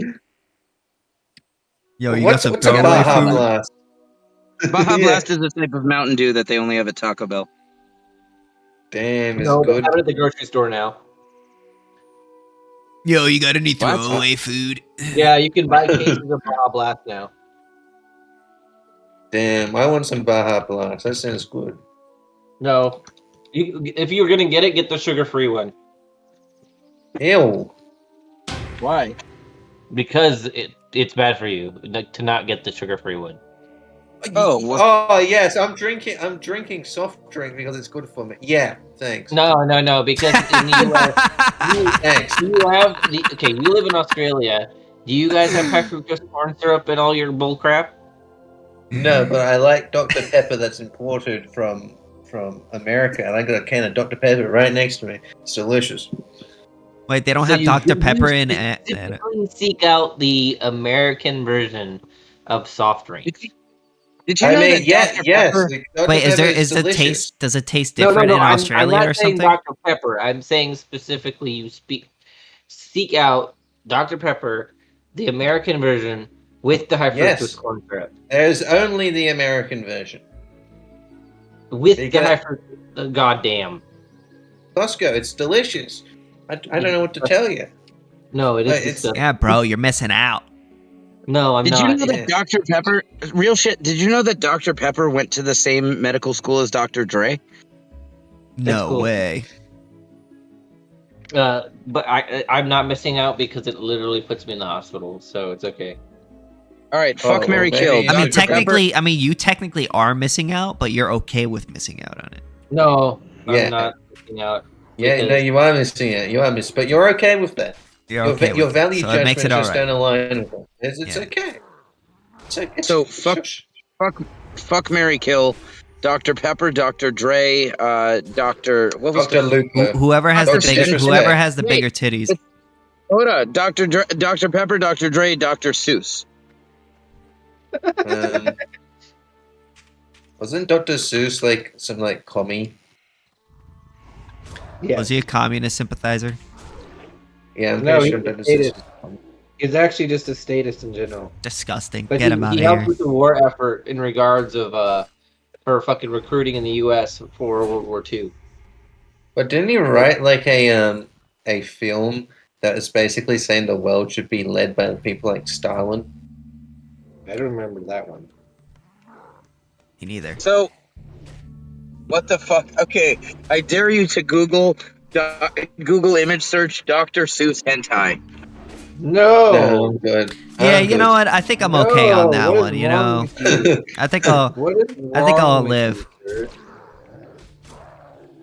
Yo, you What's got some a throwaway Baja food? Blast? Baja Yeah. Blast is a type of Mountain Dew that they only have at Taco Bell. Damn, it's No, they good. have it at the grocery store now. Yo, you got any What? throwaway food? Yeah, you can buy cases of Baja Blast now. Damn, I want some Baja Blast. That sounds good. No. If you were gonna get it, get the sugar-free one. Ew. Why? Because it's bad for you to not get the sugar-free one. Oh, well, Oh yes, I'm drinking soft drink because it's good for me. Yeah, thanks. No, because in the US, Thanks. you live in Australia. Do you guys have high fructose corn syrup and all your bull crap? No, but I like Dr. Pepper that's imported from America, and I got a can of Dr. Pepper right next to me. It's delicious. Wait, they don't So have you- Dr. you Pepper in it. Specifically seek out the American version of soft drink. did you know that yes. Dr. Pepper? Dr. Wait, Pepper the delicious. taste? Does it taste different in I'm Australia not or saying something? Dr. Pepper. I'm saying specifically you seek out Dr. Pepper, the American version with the high fructose Yes. corn syrup. There's only the American version. With They the get- high fructose. Goddamn. Costco, it's delicious. I don't know what to tell you. No, it is It's- disgusting. Yeah, bro, you're missing out. No, I'm Did not. you know that Dr. Pepper? Real shit. Did you know that Dr. Pepper went to the same medical school as Dr. Dre? No cool. way. But I'm not missing out because it literally puts me in the hospital, so it's okay. All right, fuck, Oh, Mary, maybe- kill. I mean, Dr. Pepper? technically, you technically are missing out, but you're okay with missing out on it. No, Yeah. I'm not missing out. Yeah, because- no, you are missing it. You are missing, but you're okay with that. You're Your, okay your with value it, so it judgments makes it all just right. don't align with it. It's Yeah. okay. It's okay. So fuck, Mary, kill. Dr. Pepper, Dr. Dre, Dr. What was Dr. Luke. Whoever has Dr. the bigger, Disrespect. whoever has the Wait. bigger titties. Hold on, Dr. Pepper, Dr. Dre, Dr. Seuss. Wasn't Dr. Seuss like some like commie? Yeah. Was he a communist sympathizer? Yeah, I'm No, pretty he sure was Dr. a Seuss. statist. He's actually just a statist in general. Disgusting. But Get him out he of helped here. with the war effort in regards of for fucking recruiting in the U.S. for World War II. But didn't he write like a film that is basically saying the world should be led by people like Stalin? I don't remember that one. Me neither. So, what the fuck? Okay, I dare you to Google image search Dr. Seuss hentai. No, I'm good. Yeah, I'm you good. know what? I think I'm okay on that what is one. You wrong know, with you? I think I'll Wrong with live. you, sir?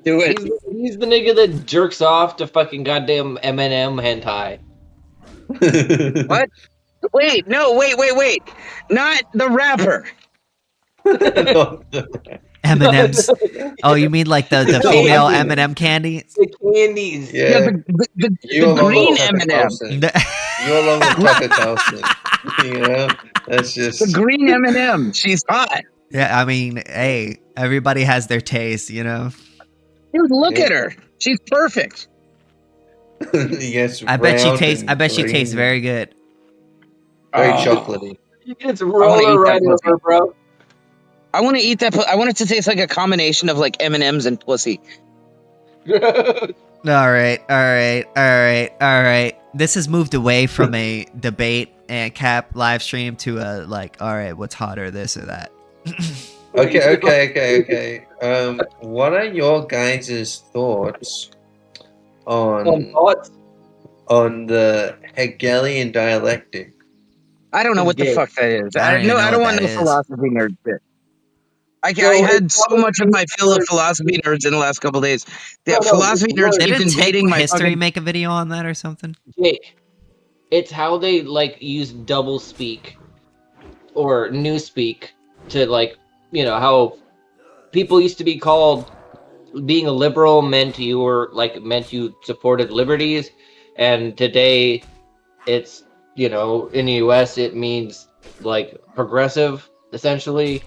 Do it. He's the nigga that jerks off to fucking goddamn Eminem hentai. What? Wait, no, wait. Not the rapper. M&M's. Oh, you mean like the No, female I mean- M&M candy? The candies. Yeah, the green M&M. You along with Tucker Carlson. You know, that's just The green M&M. She's hot. Yeah, I mean, hey, everybody has their taste, you know. Dude, look at her. She's perfect. yes. I bet she round tastes. and I bet she tastes green. very good. Very Oh. chocolatey. It's I want to roller eat right that pussy. over, bro. I want to eat that. I want it to taste like a combination of like M&Ms and pussy. All right. This has moved away from a debate and cap live stream to a like, all right, what's hotter, this or that? Okay. What are your guys' thoughts on the Hegelian dialectic? I don't know what the fuck that is. I don't even know I what don't want that no is. philosophy nerd shit. I No, had it's so much of my fill of philosophy nerds in the last couple days. The philosophy nerds They keep didn't take invading my history, fucking. make a video on that or something. Jake, it's how they like use double speak or new speak to like, you know, how people used to be called being a liberal meant you were like meant you supported liberties, and today it's, you know, in the US it means like progressive essentially.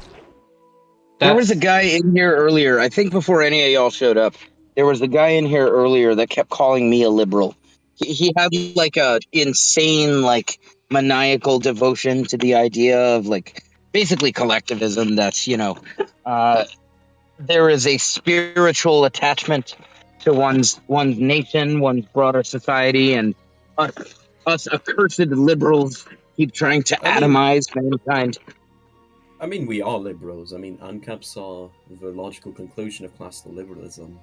There was a guy in here earlier. I think before any of y'all showed up, there was a guy in here earlier that kept calling me a liberal. He had like a insane, like maniacal devotion to the idea of like basically collectivism. That's there is a spiritual attachment to one's nation, one's broader society, and us accursed liberals keep trying to atomize mankind. I mean, we are liberals. I mean, Ancaps are the logical conclusion of classical liberalism.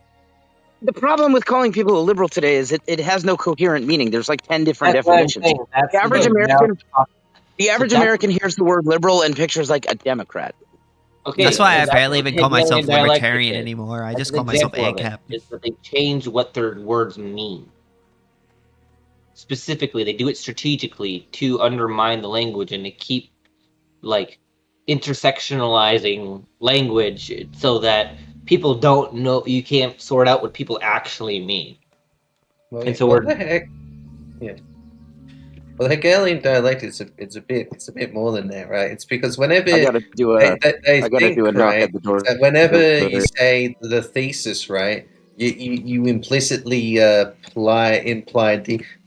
The problem with calling people a liberal today is it has no coherent meaning. There's like 10 different That's what I'm definitions. saying. That's The average the- American hears the word liberal and pictures like a Democrat. Okay, That's why I that's barely what even call myself Hegelian dialectic libertarian is. anymore. I That's just an call myself example of it, ANCAP. is that they change what their words mean. Specifically, they do it strategically to undermine the language and to keep like intersectionalizing language so that people don't know, you can't sort out what people actually mean. Well, And so what we're the heck? Yeah. Well, the Hegelian dialectic it's a bit more than that, right? It's because whenever I gotta do a they I gotta think, do a knock right, at the door. that whenever you say the thesis, right, you implicitly imply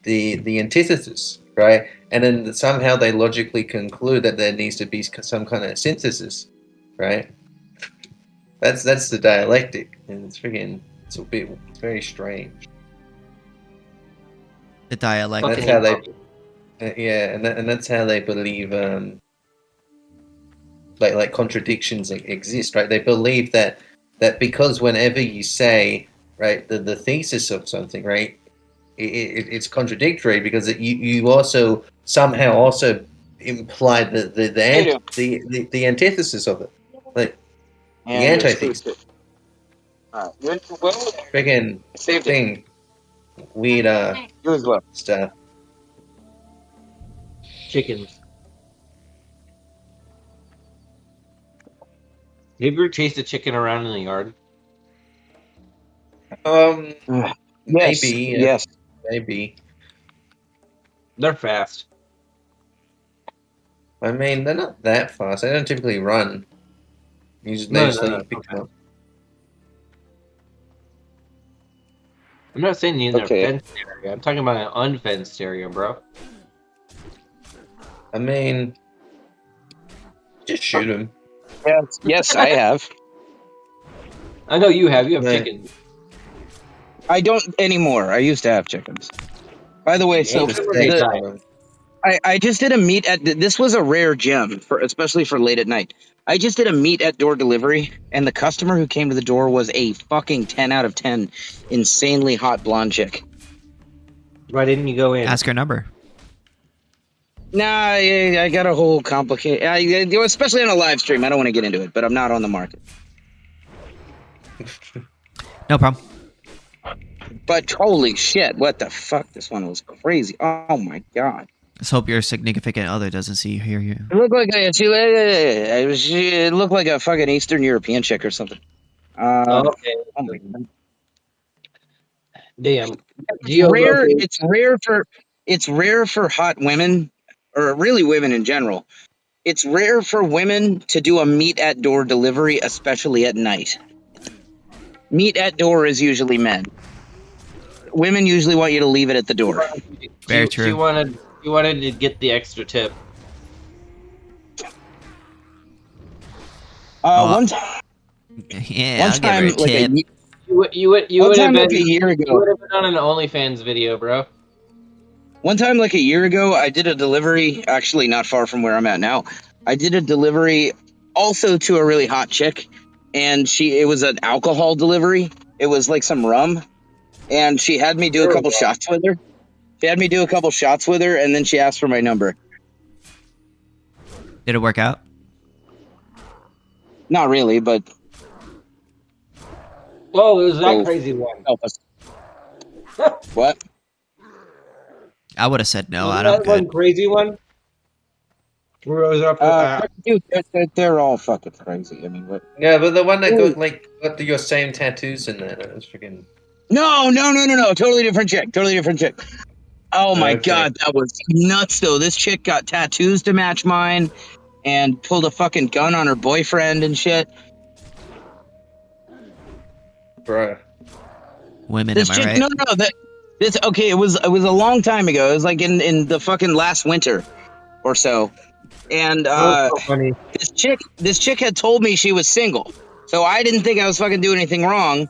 the antithesis, right, and then somehow they logically conclude that there needs to be some kind of synthesis, right? That's the dialectic, and it's very strange. The dialect. That's how they, and that's how they believe like contradictions exist, right? They believe that because whenever you say, right, the thesis of something, right, it's contradictory because you also somehow also imply the antithesis of it, like the antithesis. Freaking thing, weird stuff. chickens. Have you ever chased a chicken around in the yard? Yes, Maybe. yes. Maybe. They're fast. I mean, they're not that fast. They don't typically run. They just pick them up. I'm not saying in a Okay. fenced area. I'm talking about an unfenced area, bro. I mean, just shoot them. Yes, I have. I know you have. You have Right. chickens. I don't anymore. I used to have chickens. By the way, so I just did a meet at this was a rare gem especially for late at night. I just did a meet at door delivery, and the customer who came to the door was a fucking 10 out of 10, insanely hot blonde chick. Why didn't you go in? Ask her number. Nah, I got a whole complicated. Especially on a live stream, I don't want to get into it, but I'm not on the market. No problem. But holy shit, what the fuck? This one was crazy. Oh my god. Let's hope your significant other doesn't see you, hear you. It looked like it looked like a fucking Eastern European chick or something. Okay. Oh my god. Damn. It's rare for hot women, or really women in general. It's rare for women to do a meet at door delivery, especially at night. Meet at door is usually men. Women usually want you to leave it at the door. Very true. She wanted to get the extra tip. Oh, One yeah, one I'll give her time, a like tip. You one would have time, been like a year you ago. would have been on an OnlyFans video, bro. One time, like a year ago, I did a delivery. Actually, not far from where I'm at now. I did a delivery also to a really hot chick, and it was an alcohol delivery. It was like some rum, and she had me do a couple shots with her. She had me do a couple shots with her, and then she asked for my number. Did it work out? Not really, but Oh, it was that Oh. crazy one. help us. What? I would have said no. Was I'm that good. one crazy one? Where I was up Dude, they're all fucking crazy. I mean, what? Yeah, but the one that got your same tattoos in there, that was freaking. No. Totally different chick. Totally different chick. Oh my Okay. god, that was nuts though. This chick got tattoos to match mine and pulled a fucking gun on her boyfriend and shit. Bro. Women, This am I chick, right? no, this okay. It was a long time ago. It was like in the fucking last winter or so. And so funny. this chick had told me she was single, so I didn't think I was fucking doing anything wrong.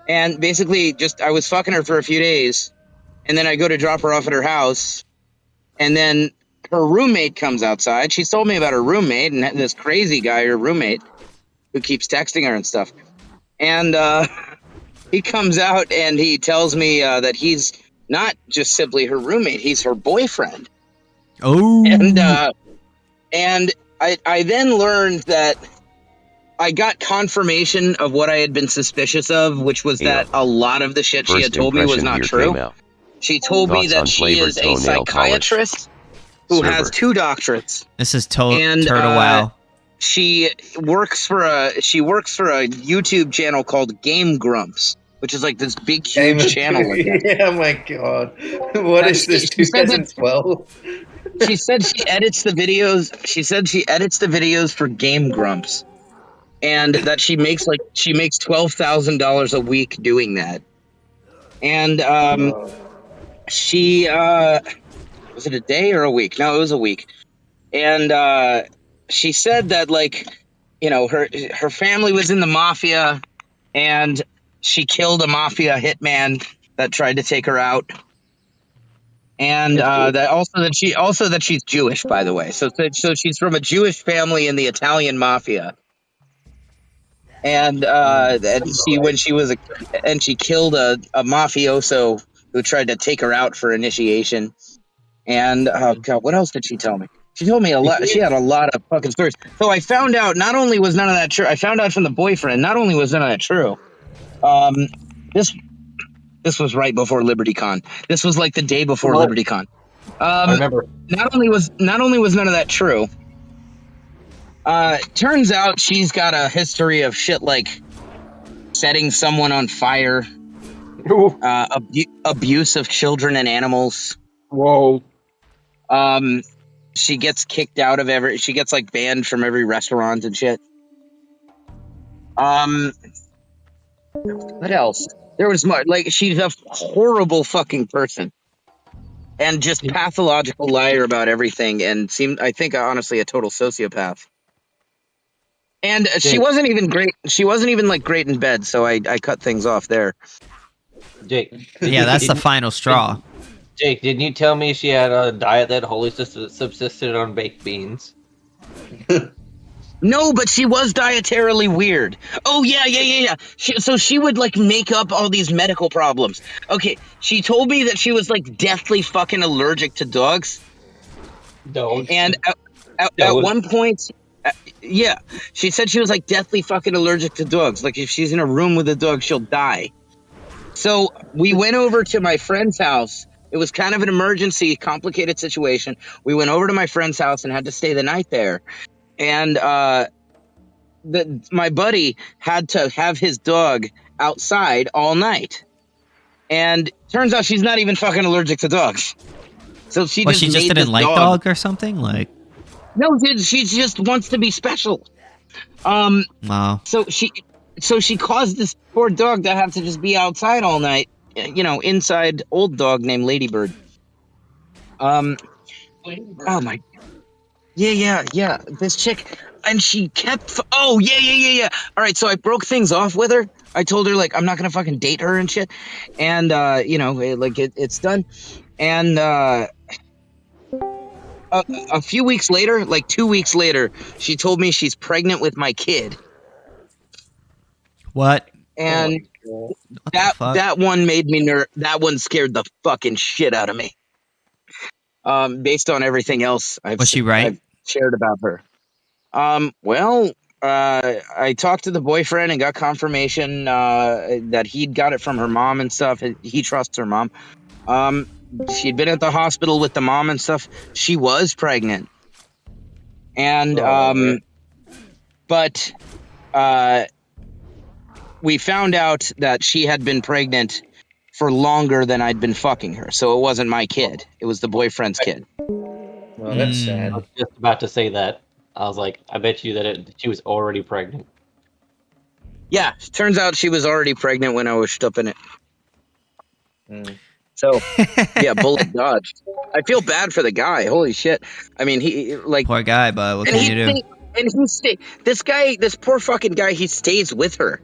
And basically, just I was fucking her for a few days, and then I go to drop her off at her house, and then her roommate comes outside. She's told me about her roommate and this crazy guy, her roommate, who keeps texting her and stuff. And he comes out and he tells me that he's not just simply her roommate; he's her boyfriend. Oh. And I then learned that I got confirmation of what I had been suspicious of, which was that a lot of the shit she had First told me was impression not here true. came out. She told me Thoughts that on she flavored is a toenail polish? psychiatrist who has Server. 2 doctorates. This is And Turtle Wow. she works for a YouTube channel called Game Grumps, which is like this big huge channel. Like that. Yeah, oh my god. What is this, She said that 2012? she said she edits the videos. She said she edits the videos for Game Grumps, and that she makes $12,000 a week doing that. And she was it a day or a week? No, it was a week. And she said that, like, you know, her family was in the mafia, and she killed a mafia hitman that tried to take her out. And that she's Jewish, by the way. So she's from a Jewish family in the Italian mafia. And she killed a mafioso who tried to take her out for initiation. And oh god, what else did she tell me? She told me a lot. She had a lot of fucking stories. So I found out not only was none of that true. I found out from the boyfriend. Not only was none of that true. This was right before LibertyCon. This was like the day before LibertyCon. I remember. Not only was none of that true. Turns out she's got a history of shit like setting someone on fire, abuse of children and animals. Whoa. She gets kicked out of she gets like banned from every restaurant and shit. What else? There was more. Like, she's a horrible fucking person, and just pathological liar about everything, and I think, honestly, a total sociopath. And she wasn't even great. She wasn't even like great in bed, so I cut things off there. Jake. Yeah, that's the final straw. Jake, didn't you tell me she had a diet that wholly subsisted on baked beans? No, but she was dietarily weird. Oh, yeah. So she would, like, make up all these medical problems. Okay, she told me that she was, like, deathly fucking allergic to dogs. No. And at one point, yeah, she said she was, like, deathly fucking allergic to dogs. Like, if she's in a room with a dog, she'll die. So we went over to my friend's house. It was kind of an emergency, complicated situation. We went over to my friend's house and had to stay the night there. And my buddy had to have his dog outside all night. And turns out she's not even fucking allergic to dogs. So she just didn't like dog or something? Like, no, she just wants to be special. wow. So she caused this poor dog to have to just be outside all night, you know, inside old dog named Ladybird. Oh my. Yeah. This chick, and she kept. Oh yeah. All right, so I broke things off with her. I told her like I'm not gonna fucking date her and shit, and it's done. And a few weeks later, like 2 weeks later, she told me she's pregnant with my kid, What? and Oh What the fuck? that one made me that one scared the fucking shit out of me. Based on everything else Was she right? I've shared about her. Well, I talked to the boyfriend and got confirmation that he'd got it from her mom and stuff. He trusts her mom. She'd been at the hospital with the mom and stuff. She was pregnant, and yeah. but we found out that she had been pregnant for longer than I'd been fucking her. So it wasn't my kid; it was the boyfriend's kid. Well, that's sad. I was just about to say that. I was like, I bet you that she was already pregnant. Yeah, turns out she was already pregnant when I was stuffing it. So, yeah, bullet dodged. I feel bad for the guy. Holy shit! I mean, he like Poor guy, but what and can you do? this poor fucking guy. He stays with her.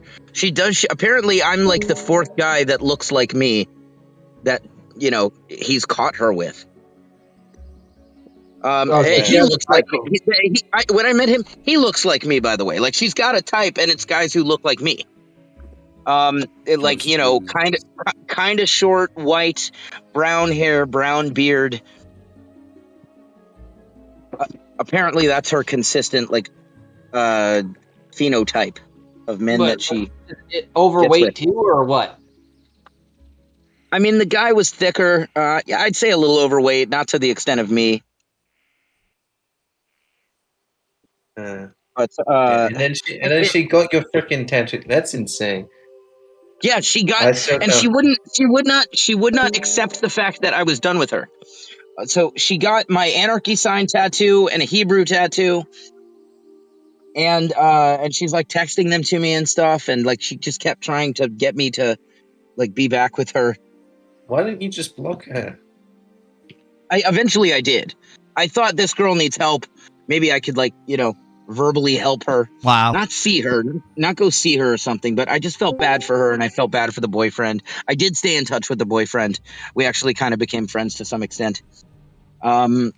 Apparently, I'm like the fourth guy that looks like me. That he's caught her with. Okay. He looks like me. When I met him, he looks like me. By the way, like she's got a type, and it's guys who look like me. Kind of short, white, brown hair, brown beard. Apparently, that's her consistent phenotype of men that she overweight gets with. too, or what? I mean, the guy was thicker. Yeah, I'd say a little overweight, not to the extent of me. But and then she got your freaking tattoo. That's insane. Yeah, she got, and she would not accept the fact that I was done with her. So she got my anarchy sign tattoo and a Hebrew tattoo, and she's like texting them to me and stuff, and like she just kept trying to get me to like be back with her. Why didn't you just block her? Eventually I did. I thought this girl needs help. Maybe I could verbally help her. Wow. Not see her, not go see her or something, but I just felt bad for her, and I felt bad for the boyfriend. I did stay in touch with the boyfriend. We actually kind of became friends to some extent. Because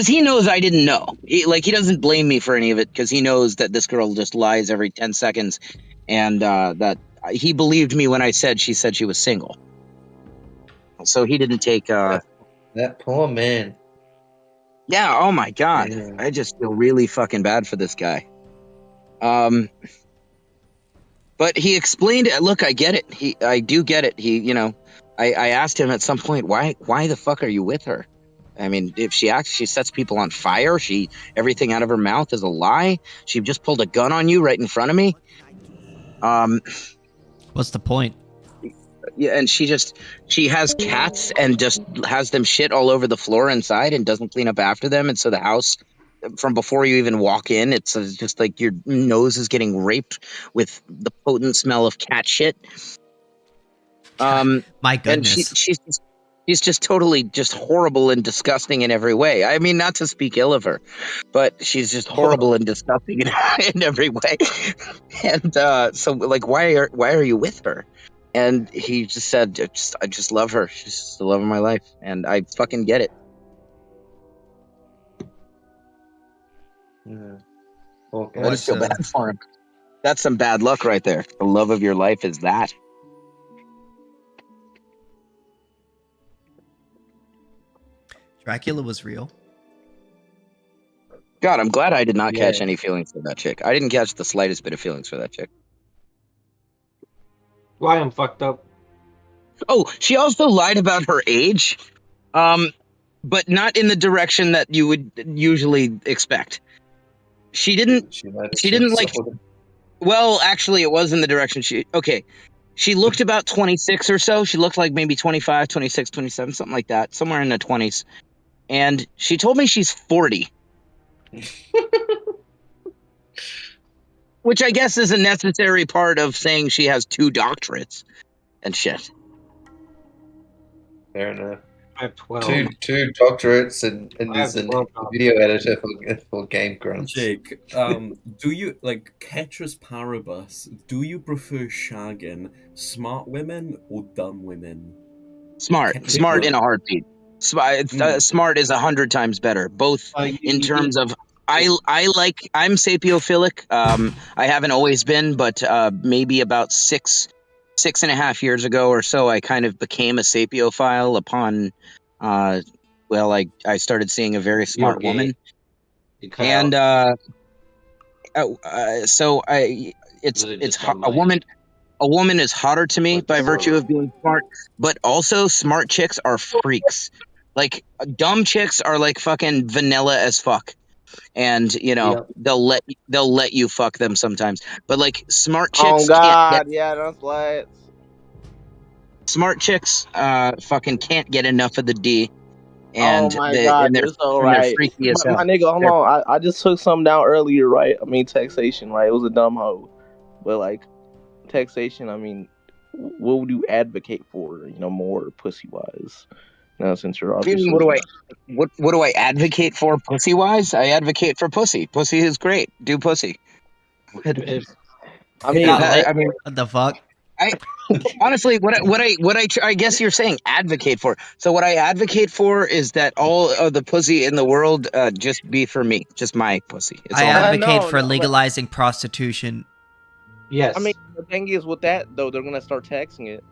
he knows I didn't know. He doesn't blame me for any of it, because he knows that this girl just lies every 10 seconds, and that he believed me when I said she was single. So he didn't take that poor man. Yeah, oh my god. Yeah. I just feel really fucking bad for this guy. But he explained it. Look, I get it. I do get it. I asked him at some point, why the fuck are you with her? I mean, if she sets people on fire, everything out of her mouth is a lie. She just pulled a gun on you right in front of me. What's the point? Yeah, and she has cats and just has them shit all over the floor inside and doesn't clean up after them. And so the house, from before you even walk in, it's just like your nose is getting raped with the potent smell of cat shit. My goodness. And she's just totally just horrible and disgusting in every way. I mean, not to speak ill of her, but she's just horrible and disgusting in every way. And so, like, why are you with her? And he just said, I just love her. She's just the love of my life, and I fucking get it. Yeah. I just feel bad for him. That's some bad luck right there. The love of your life is that. Dracula was real. God, I'm glad I did not catch any feelings for that chick. I didn't catch the slightest bit of feelings for that chick. Why I'm fucked up. Oh, she also lied about her age, but not in the direction that you would usually expect. She didn't like. Well, actually, it was in the direction she looked about 26 or so. She looked like maybe 25, 26, 27, something like that, somewhere in the 20s. And she told me she's 40. Which I guess is a necessary part of saying she has 2 doctorates and shit. Fair enough. I have 12. Two doctorates and I have is a 12 video editor for Game Grumps. Jake, do you like Ketris Paribus? Do you prefer shagging smart women or dumb women? Smart in a heartbeat. Smart is 100 times better, both in terms of I'm sapiophilic. I haven't always been, but maybe about 6.5 years ago or so, I kind of became a sapiophile upon I started seeing a very smart gay. woman, You cut and out. so it's Was it it's just my a mic? woman. A woman is hotter to me by virtue of being smart, but also smart chicks are freaks. Like dumb chicks are like fucking vanilla as fuck, and you know they'll let you fuck them sometimes. But like smart chicks Oh can't get God, yeah, that's sluts. smart chicks. Fucking can't get enough of the D, Oh and my God, they're you're so and they're right. freaky as My hell. nigga, hold on. I just took some down earlier, right? I mean, taxation, right? It was a dumb hoe, but like taxation. I mean, what would you advocate for? You know, more pussy wise. Now, since you're obviously What do I advocate for pussy wise? I advocate for pussy. Pussy is great. Do pussy. I mean, I mean, what the fuck? I honestly, I guess you're saying advocate for. So what I advocate for is that all of the pussy in the world just be for me, just my pussy. It's I all mine. advocate for but legalizing prostitution. Yes. I mean, the thing is with that though, they're gonna start taxing it,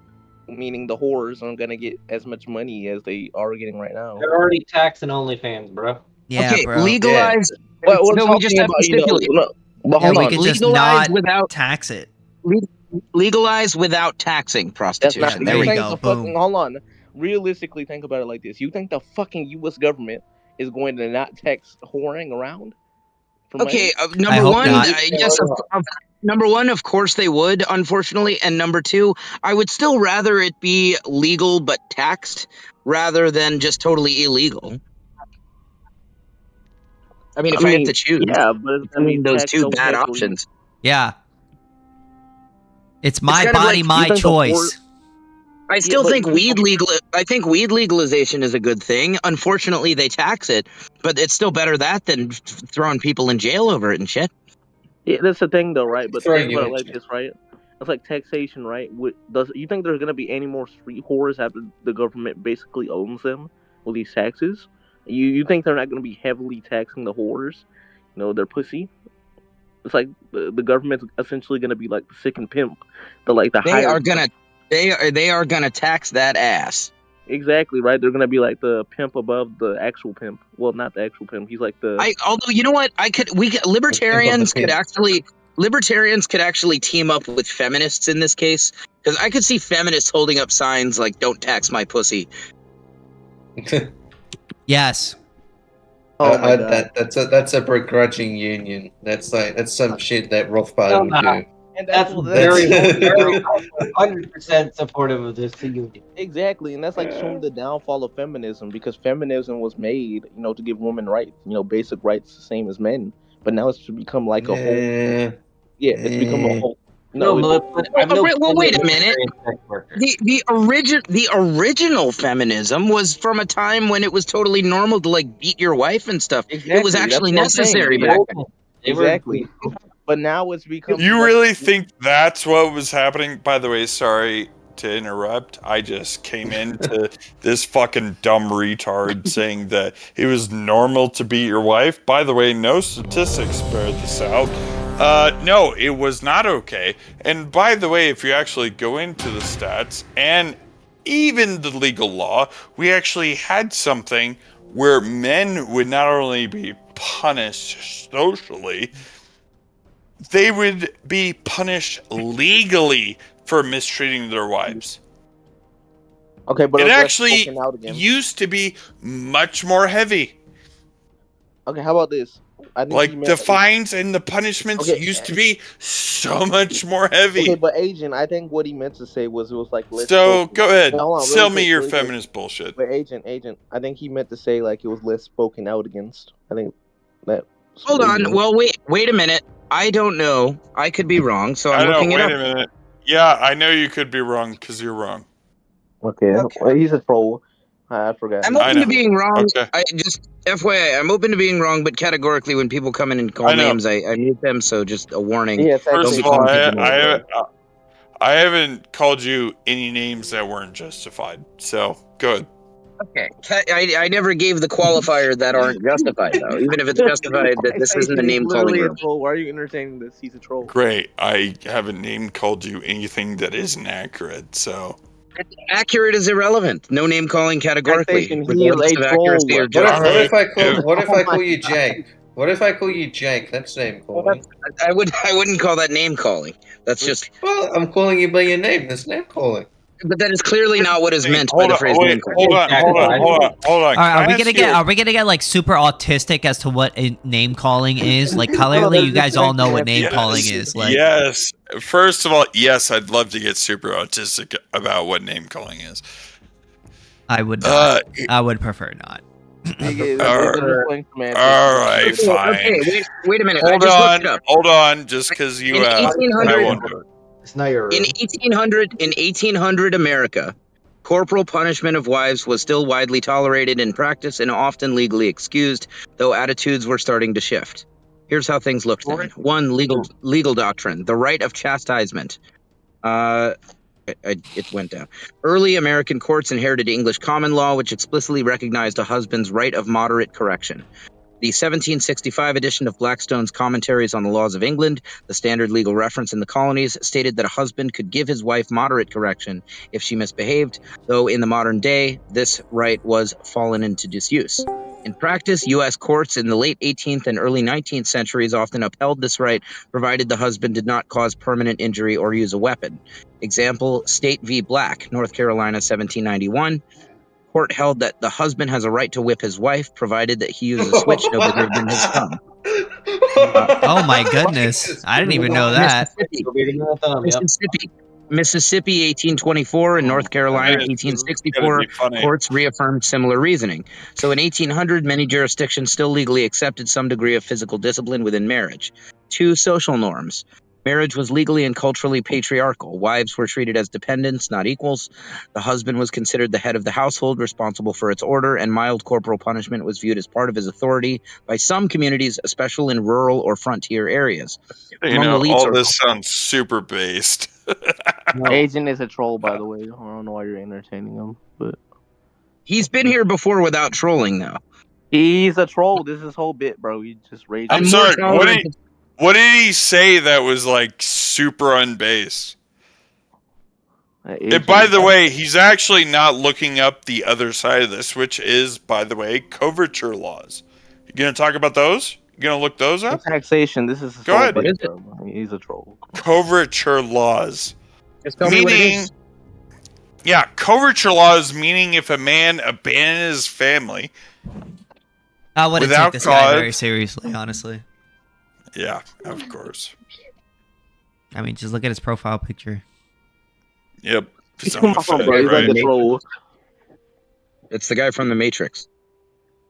meaning the whores aren't gonna get as much money as they are getting right now. They're already taxing OnlyFans, bro. Yeah, Okay, bro. legalize. Well, we're So we just talking have about to stipulate. but Yeah, hold we on. could just Legalize not without tax it. legalize without taxing That's prostitution. not. There You we think go. the fucking hold on? Realistically, think about it like this: you think the fucking U.S. government is going to not tax whoring around for money? Okay, number hope one, not. yes. Number one, of course they would, unfortunately, and number two, I would still rather it be legal but taxed rather than just totally illegal. I mean, if I had to choose yeah, but it's gonna be between those taxed two so bad heavily. options, Yeah. It's it's my kind of body, like my choice. I still think I think weed legalization is a good thing. Unfortunately, they tax it, but it's still better that than throwing people in jail over it and shit. Yeah, that's the thing though, right? But Throwing think you about it in like jail. this, right? It's like taxation, right? Does you think there's gonna be any more street whores after the government basically owns them with these taxes? You think they're not gonna be heavily taxing the whores? You know, their pussy. It's like the government's essentially gonna be like the sick and pimp, the They are hired. gonna they are gonna tax that ass. Exactly right. They're gonna be like the pimp above the actual pimp. Well, not the actual pimp. He's like the. Although you know what, libertarians could actually team up with feminists in this case, because I could see feminists holding up signs like "Don't tax my pussy." Yes. Oh my God. That's a begrudging union. That's some shit that Rothbard would do. And That's what- very, that's very 100% supportive of this union. exactly, and that's like showing the downfall of feminism because feminism was made, you know, to give women rights, you know, basic rights the same as men. But now it's become like a whole. Yeah, it's become a whole. No, Well, wait a minute. The original feminism was from a time when it was totally normal to like beat your wife and stuff. It was Exactly, that's actually what I'm saying. necessary Yeah. back then. Exactly. But now it's become. You really think that's what was happening? By the way, sorry to interrupt. I just came into this fucking dumb retard saying that it was normal to beat your wife. By the way, no statistics bear this out. No, it was not okay. And by the way, if you actually go into the stats and even the legal law, we actually had something where men would not only be punished socially, they would be punished legally for mistreating their wives. Okay, but it that's actually spoken out again. used to be much more heavy. Okay, how about this? I think he Like meant- the fines and the punishments used to be so much more heavy. Okay, but Agent, I think what he meant to say was it was like. So go ahead, Hold on, sell really me quick, your really quick. feminist bullshit. But Agent, I think he meant to say like it was less spoken out against. I think that. Hold on. Well, wait a minute. I don't know. I could be wrong, so I'm I know. looking it Wait up. a minute. Yeah, I know you could be wrong because you're wrong. Okay. Well, he's a troll. I forgot. I'm open to being wrong. I just FYI, I'm open to being wrong, but categorically, when people come in and call I know. names, I mute them. So just a warning. Yeah, First of Don't be all, calling people names. I haven't called you any names that weren't justified. So good. Okay. I never gave the qualifier that aren't justified, though. Even if it's justified, that this isn't a Taxation is name calling literally a room. troll. Why are you entertaining this? He's a troll. Great. I haven't name called you anything that isn't accurate. So Accurate is irrelevant. No name calling categorically, Taxation, he is regardless a of accuracy or troll. What if I call? If- What if Oh I my call you Jake? What if I call you Jake? That's name calling. I wouldn't call that name calling. That's just. Well, I'm calling you by your name. That's name calling. But that is clearly not what is meant by hold the on, phrase wait, name calling. hold on. All right, Can I are we gonna ask you- are we gonna get like super autistic as to what name calling is? Like clearly, you guys all know what name calling is. Like, yes. First of all, yes, I'd love to get super autistic about what name calling is. I would not. I would prefer not. All right, fine. Okay, wait a minute. Hold I just on, looked it up. hold on. Just because you In asked, 1800 I won't do it. It's not your room. In 1800 America, corporal punishment of wives was still widely tolerated in practice and often legally excused, though attitudes were starting to shift. Here's how things looked then. One, legal doctrine, the right of chastisement. It went down. Early American courts inherited English common law, which explicitly recognized a husband's right of moderate correction. The 1765 edition of Blackstone's Commentaries on the Laws of England, the standard legal reference in the colonies, stated that a husband could give his wife moderate correction if she misbehaved, though in the modern day, this right was fallen into disuse. In practice, U.S. courts in the late 18th and early 19th centuries often upheld this right, provided the husband did not cause permanent injury or use a weapon. Example, State v. Black, North Carolina, 1791. Court held that the husband has a right to whip his wife, provided that he uses a switch no bigger than his thumb. Oh my goodness! I didn't even know that. Mississippi, 1824, and North Carolina, This is 1864, gonna be funny. courts reaffirmed similar reasoning. So in 1800, many jurisdictions still legally accepted some degree of physical discipline within marriage. 2. Social norms. Marriage was legally and culturally patriarchal. Wives were treated as dependents, not equals. The husband was considered the head of the household, responsible for its order, and mild corporal punishment was viewed as part of his authority by some communities, especially in rural or frontier areas. You Among the know, leads all are- this sounds super based. Agent is a troll, by the way. I don't know why you're entertaining him, but He's been here before without trolling, though. he's a troll. This is his whole bit, bro. He just raged. I'm sorry. What did he say that was like super unbased? And by the way, he's actually not looking up the other side of this, which is, by the way, coverture laws. You gonna talk about those? You gonna look those up? Taxation. This is his Go whole ahead. bit, bro. He's a troll. Coverture laws. Just tell me what it is. Yeah, coverture laws meaning if a man abandons his family I wouldn't without take this guy cause. very seriously, honestly. Yeah, of course. I mean, just look at his profile picture. Yep. Come on, bro. He's like a troll. It's the guy from The Matrix.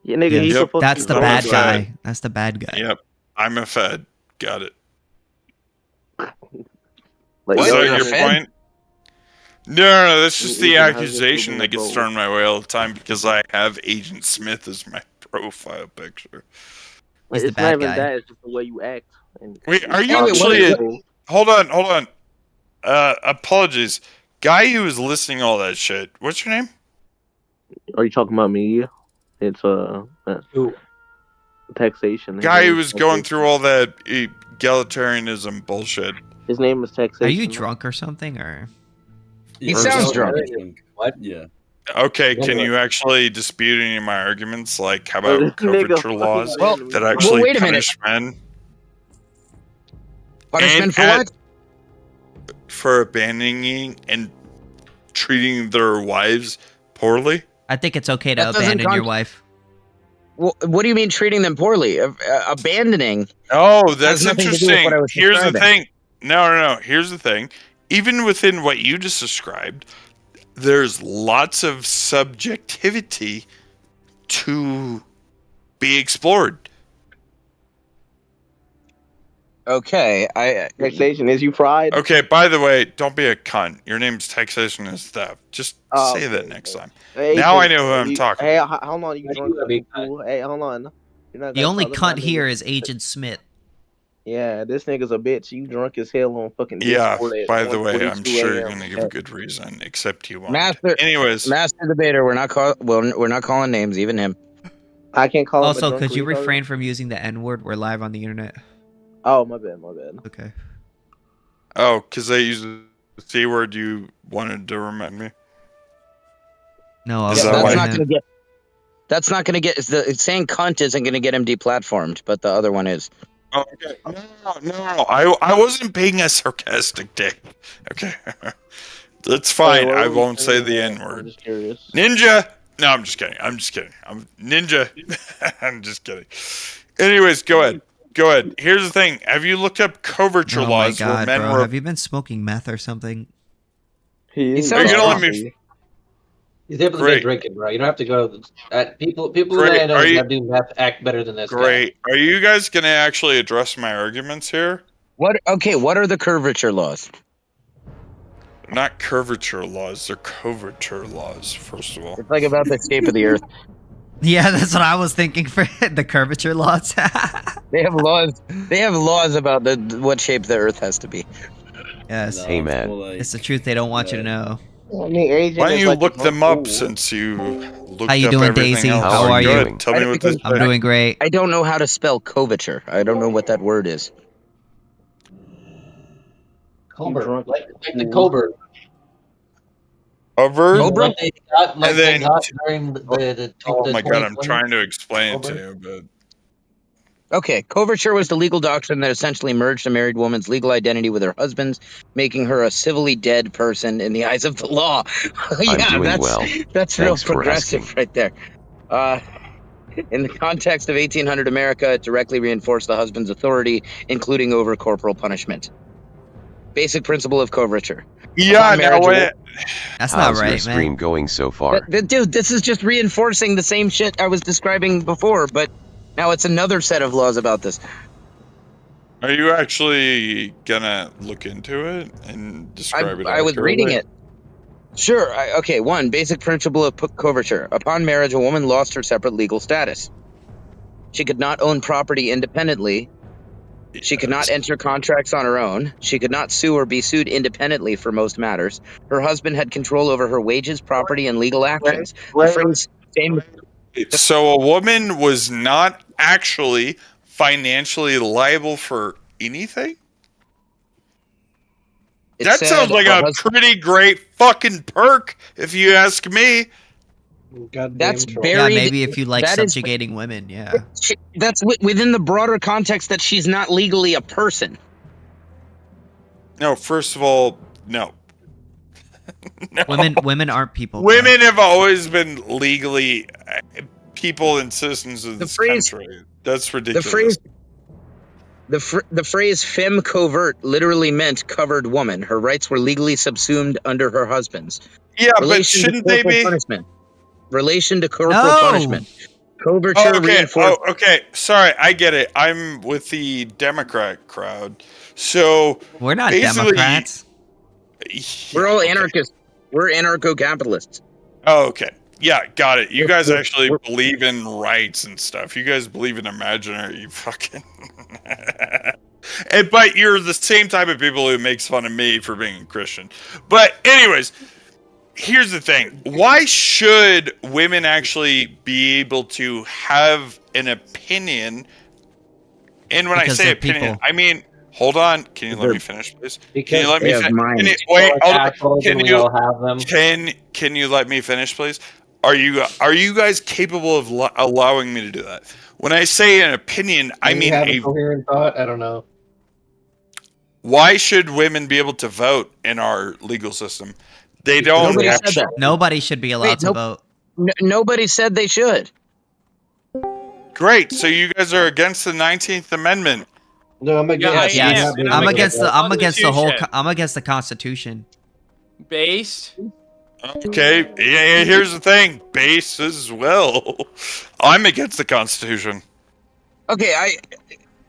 Yeah, nigga, he's Yep. supposed That's to the be bad Fed. guy. That's the bad guy. Yep. I'm a Fed. Got it. Like, Is yo, that you're your a Fed? point? No, that's just the Agent has accusation a that gets role. thrown my way all the time because I have Agent Smith as my profile picture. Like, He's the it's bad not even guy. that. It's just the way you act. And Wait, are you Wait, actually what- hold on. Apologies. Guy who was listening to all that shit. What's your name? Are you talking about me? It's taxation. His Guy name who is was going Taxation. through all that egalitarianism bullshit. His name is taxation. Are you drunk or something, or? He sounds drunk. What? Yeah. Okay, can you actually dispute any of my arguments? Like, how about Nigga, coverture laws Well, that actually wait a minute. punish men? Punishment And for at- what? For abandoning and treating their wives poorly? I think it's okay to That doesn't abandon your con- wife. Well, what do you mean treating them poorly? Abandoning. Oh, that's Has nothing to do with interesting. what I was Here's the describing. thing. No. Here's the thing. Even within what you just described, there's lots of subjectivity to be explored. Okay, Taxation is you fried? Okay, by the way, don't be a cunt. Your name's Taxation is Theft. Just say that next time. Hey, now I Agent, know who I'm talking Hey, about. hold on, you drunk fucking fool. Hey, hold on. You're not The gonna only tell them my cunt here nigga. is Agent Smith. Yeah, this nigga's a bitch. You drunk as hell on fucking Yeah, Discord at by the way, I'm 1:42 sure you're a.m. going to give a good reason, except you won't. Master Anyways. Master debater. We're not calling names, even him. I can't call him a Also, drunk could you retard? refrain from using the N-word? We're live on the internet. Oh, my bad. Okay. Oh, because I used the C word, you wanted to remind me? No, I Is was that that's why? not gonna get. That's not gonna get. Saying cunt isn't gonna get him deplatformed, but the other one is. Oh, okay. No. I wasn't being a sarcastic dick. Okay. That's fine. what I were we won't say saying the about- N word. I'm just curious. Ninja! No, I'm just kidding. I'm Ninja. I'm just kidding. Anyways, go ahead. Here's the thing. Have you looked up coverture Oh my laws where god, men bro. were... Have you been smoking meth or something? Are you gonna let me... He's able to Great. get drinking, bro. You don't have to go. People Great. that I know Are you- that do meth act better than this guy. Great. Are you guys gonna actually address my arguments here? What? Okay, what are the curvature laws? They're not curvature laws. They're coverture laws, first of all. It's like about the shape of the Earth. Yeah, that's what I was thinking for the curvature laws. They have laws. They have laws about what shape the Earth has to be. Yes. Hey, man. It's the truth they don't want you to know. I mean, Agent Why don't is you like a look drunk them up fool. since you looked How you up doing, everything Daisy? else? How are you? Good. Tell me what this I'm doing great. I don't know how to spell coverture. I don't know what that word is. Colbert, like the Colbert. Cover? Like they got, And then- they got during the Oh my god, I'm 2020. trying to explain it to you, but... Okay, coverture was the legal doctrine that essentially merged a married woman's legal identity with her husband's, making her a civilly dead person in the eyes of the law. Yeah, doing that's well. that's real Thanks for progressive asking. right there. In the context of 1800 America, it directly reinforced the husband's authority, including over corporal punishment. Basic principle of coverture. Yeah, Upon now marriage, wait. That's How's not your right, stream man. going so far? Dude, this is just reinforcing the same shit I was describing before, but now it's another set of laws about this. Are you actually gonna look into it and describe it I was reading accurately? it. Sure. Okay, one, basic principle of coverture. Upon marriage, a woman lost her separate legal status. She could not own property independently. She could not enter contracts on her own. She could not sue or be sued independently for most matters. Her husband had control over her wages, property, and legal actions. The phrase same. So a woman was not actually financially liable for anything? It That said sounds like her a pretty great fucking perk, if you ask me. That's Yeah, buried. maybe if you like that is- subjugating women, yeah. That's within the broader context that she's not legally a person. No, first of all, no. No. Women aren't people. Women have always been legally people and citizens of this phrase- country. That's ridiculous. The phrase femme covert literally meant covered woman. Her rights were legally subsumed under her husband's. Yeah, but Relation to shouldn't they corporal be? Punishment. Relation to corporal No. punishment. Coverture Oh, okay. reinforced. Oh, okay. Sorry, I get it. I'm with the Democrat crowd. So We're not basically- Democrats. We're all anarchists. We're anarcho-capitalists. Oh, okay. Yeah, got it. You guys We're- actually believe in rights and stuff. You guys believe in imaginary fucking. But you're the same type of people who makes fun of me for being a Christian. But anyways, here's the thing. Why should women actually be able to have an opinion? And when Because I say they're opinion, people. I mean, hold on. Can you let They're- me finish, please? Because Can you let they me have finish? minds. Wait, hold on. Assholes, Can and we you all have them. can you let me finish, please? Are you guys capable of allowing me to do that? When I say an opinion, I Do you mean have a coherent thought. I don't know. why should women be able to vote in our legal system? They don't. Nobody said actually- that. Nobody should be allowed Wait, to nope. vote. Nobody said they should. Great. So you guys are against the 19th Amendment. No, I'm against. Yes, not being I'm able to against vote. the. I'm against the whole. Constitution. I'm against the Constitution. Based. Okay. Yeah, here's the thing. Base as well. I'm against the Constitution. Okay,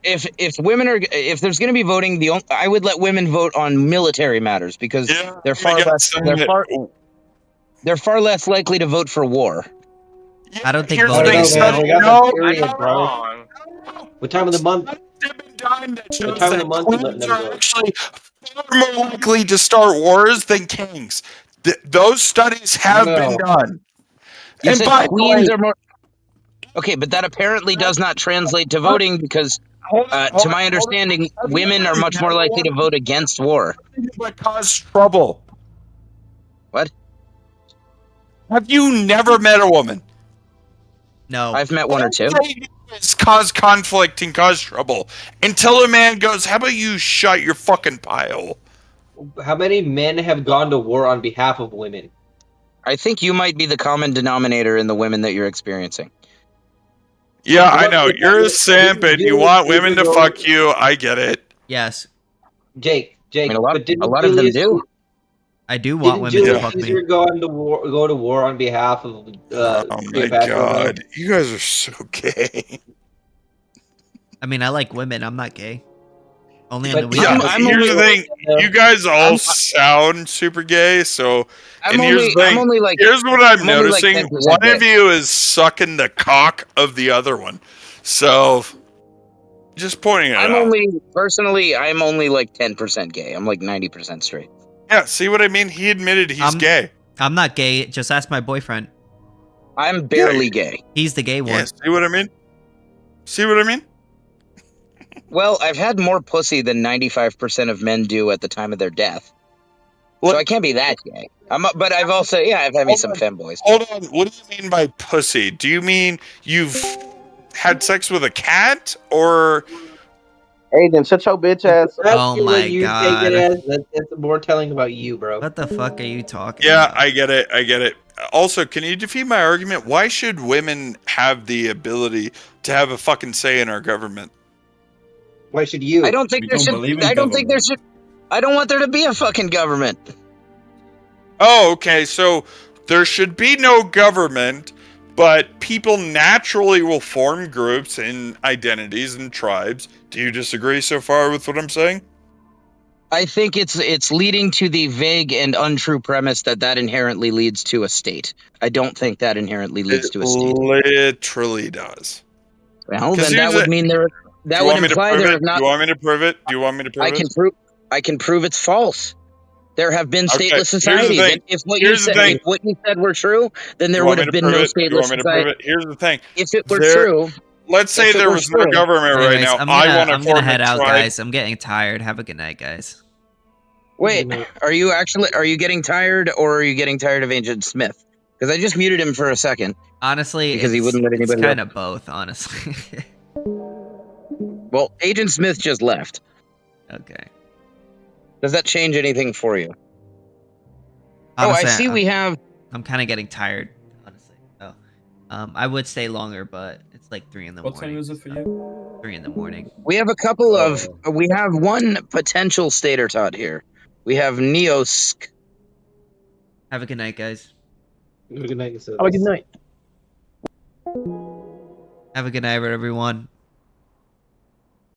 if women are if there's going to be voting, I would let women vote on military matters because they're far less they're far less likely to vote for war. I don't think I don't voting know, is man. good. We got No, the period, bro. What time of the month? What time of the month you letting them vote? Actually, far more likely to start wars than kings. Those studies have been done. You And said by the queens way- are more. Okay, but that apparently does not translate to voting because, to my understanding, women are much more likely to vote against war. But cause trouble. What? Have you never met a woman? No. I've met one or two. It's cause conflict and cause trouble. Until a man goes, how about you shut your fucking pile? How many men have gone to war on behalf of women? I think you might be the common denominator in the women that you're experiencing. Yeah, I know. You're a simp and you want women to fuck you. I get it. Yes. Jake, I mean, a lot of them Julius, do. I do want Didn't women to Julius fuck me. Caesar go to war on behalf of Oh my Cleopatra? god. You guys are so gay. I mean, I like women. I'm not gay. Only on But the weekends. Yeah, here's the thing. You guys all sound super gay, so I'm and here's only- the thing. I'm only like- here's what I'm I'm only like noticing. 10% One of gay. you is sucking the cock of the other one. So just pointing it I'm out. I'm only like 10% gay. I'm like 90% straight. Yeah, see what I mean? He admitted he's gay. I'm not gay. Just ask my boyfriend. I'm barely gay. He's the gay one. Yeah, see what I mean? See what I mean? Well, I've had more pussy than 95% of men do at the time of their death. So I can't be that gay. But I've also, I've had me some femboys. Hold on. What do you mean by pussy? Do you mean you've had sex with a cat or Aiden, shut your bitch ass. Oh What my you god. take it as, that's more telling about you, bro. What the fuck are you talking Yeah, about? I get it. I get it. Also, can you defeat my argument? Why should women have the ability to have a fucking say in our government? Why should you? I don't think there should. I don't think there should. I don't want there to be a fucking government. Oh, okay. So there should be no government, but people naturally will form groups and identities and tribes. Do you disagree so far with what I'm saying? I think it's leading to the vague and untrue premise that inherently leads to a state. I don't think that inherently leads to a state. Literally does. Well, 'Cause then that here's would the- mean there. Do That you would want me to imply prove there it? is not. Do you want me to prove it? Do you want me to prove it? I can prove it's false. There have been Okay, stateless here's the societies, thing. and if what Here's the thing. you said were true, then there You would want me have to been prove no it? Do you want stateless me to prove society. it? Here's the thing. If it were There- true, Let's say if it there were was no true- government right Anyways, now. I'm I gonna, want to I'm gonna form head a out, tribe. guys. I'm getting tired. Have a good night, guys. Wait, are you getting tired, or are you getting tired of Agent Smith? Because I just muted him for a second. Honestly, because he wouldn't let it's anybody. kind of both, honestly. Well, Agent Smith just left. Okay. Does that change anything for you? Honestly, I see. We have. I'm kind of getting tired, honestly. So, I would stay longer, but it's like 3 in the What morning. time is it for you? 3 in the morning. We have a couple of. We have one potential stater tot here. We have Neosk. Have a good night, guys. Have a good night. Have a good night. Have a good night, everyone.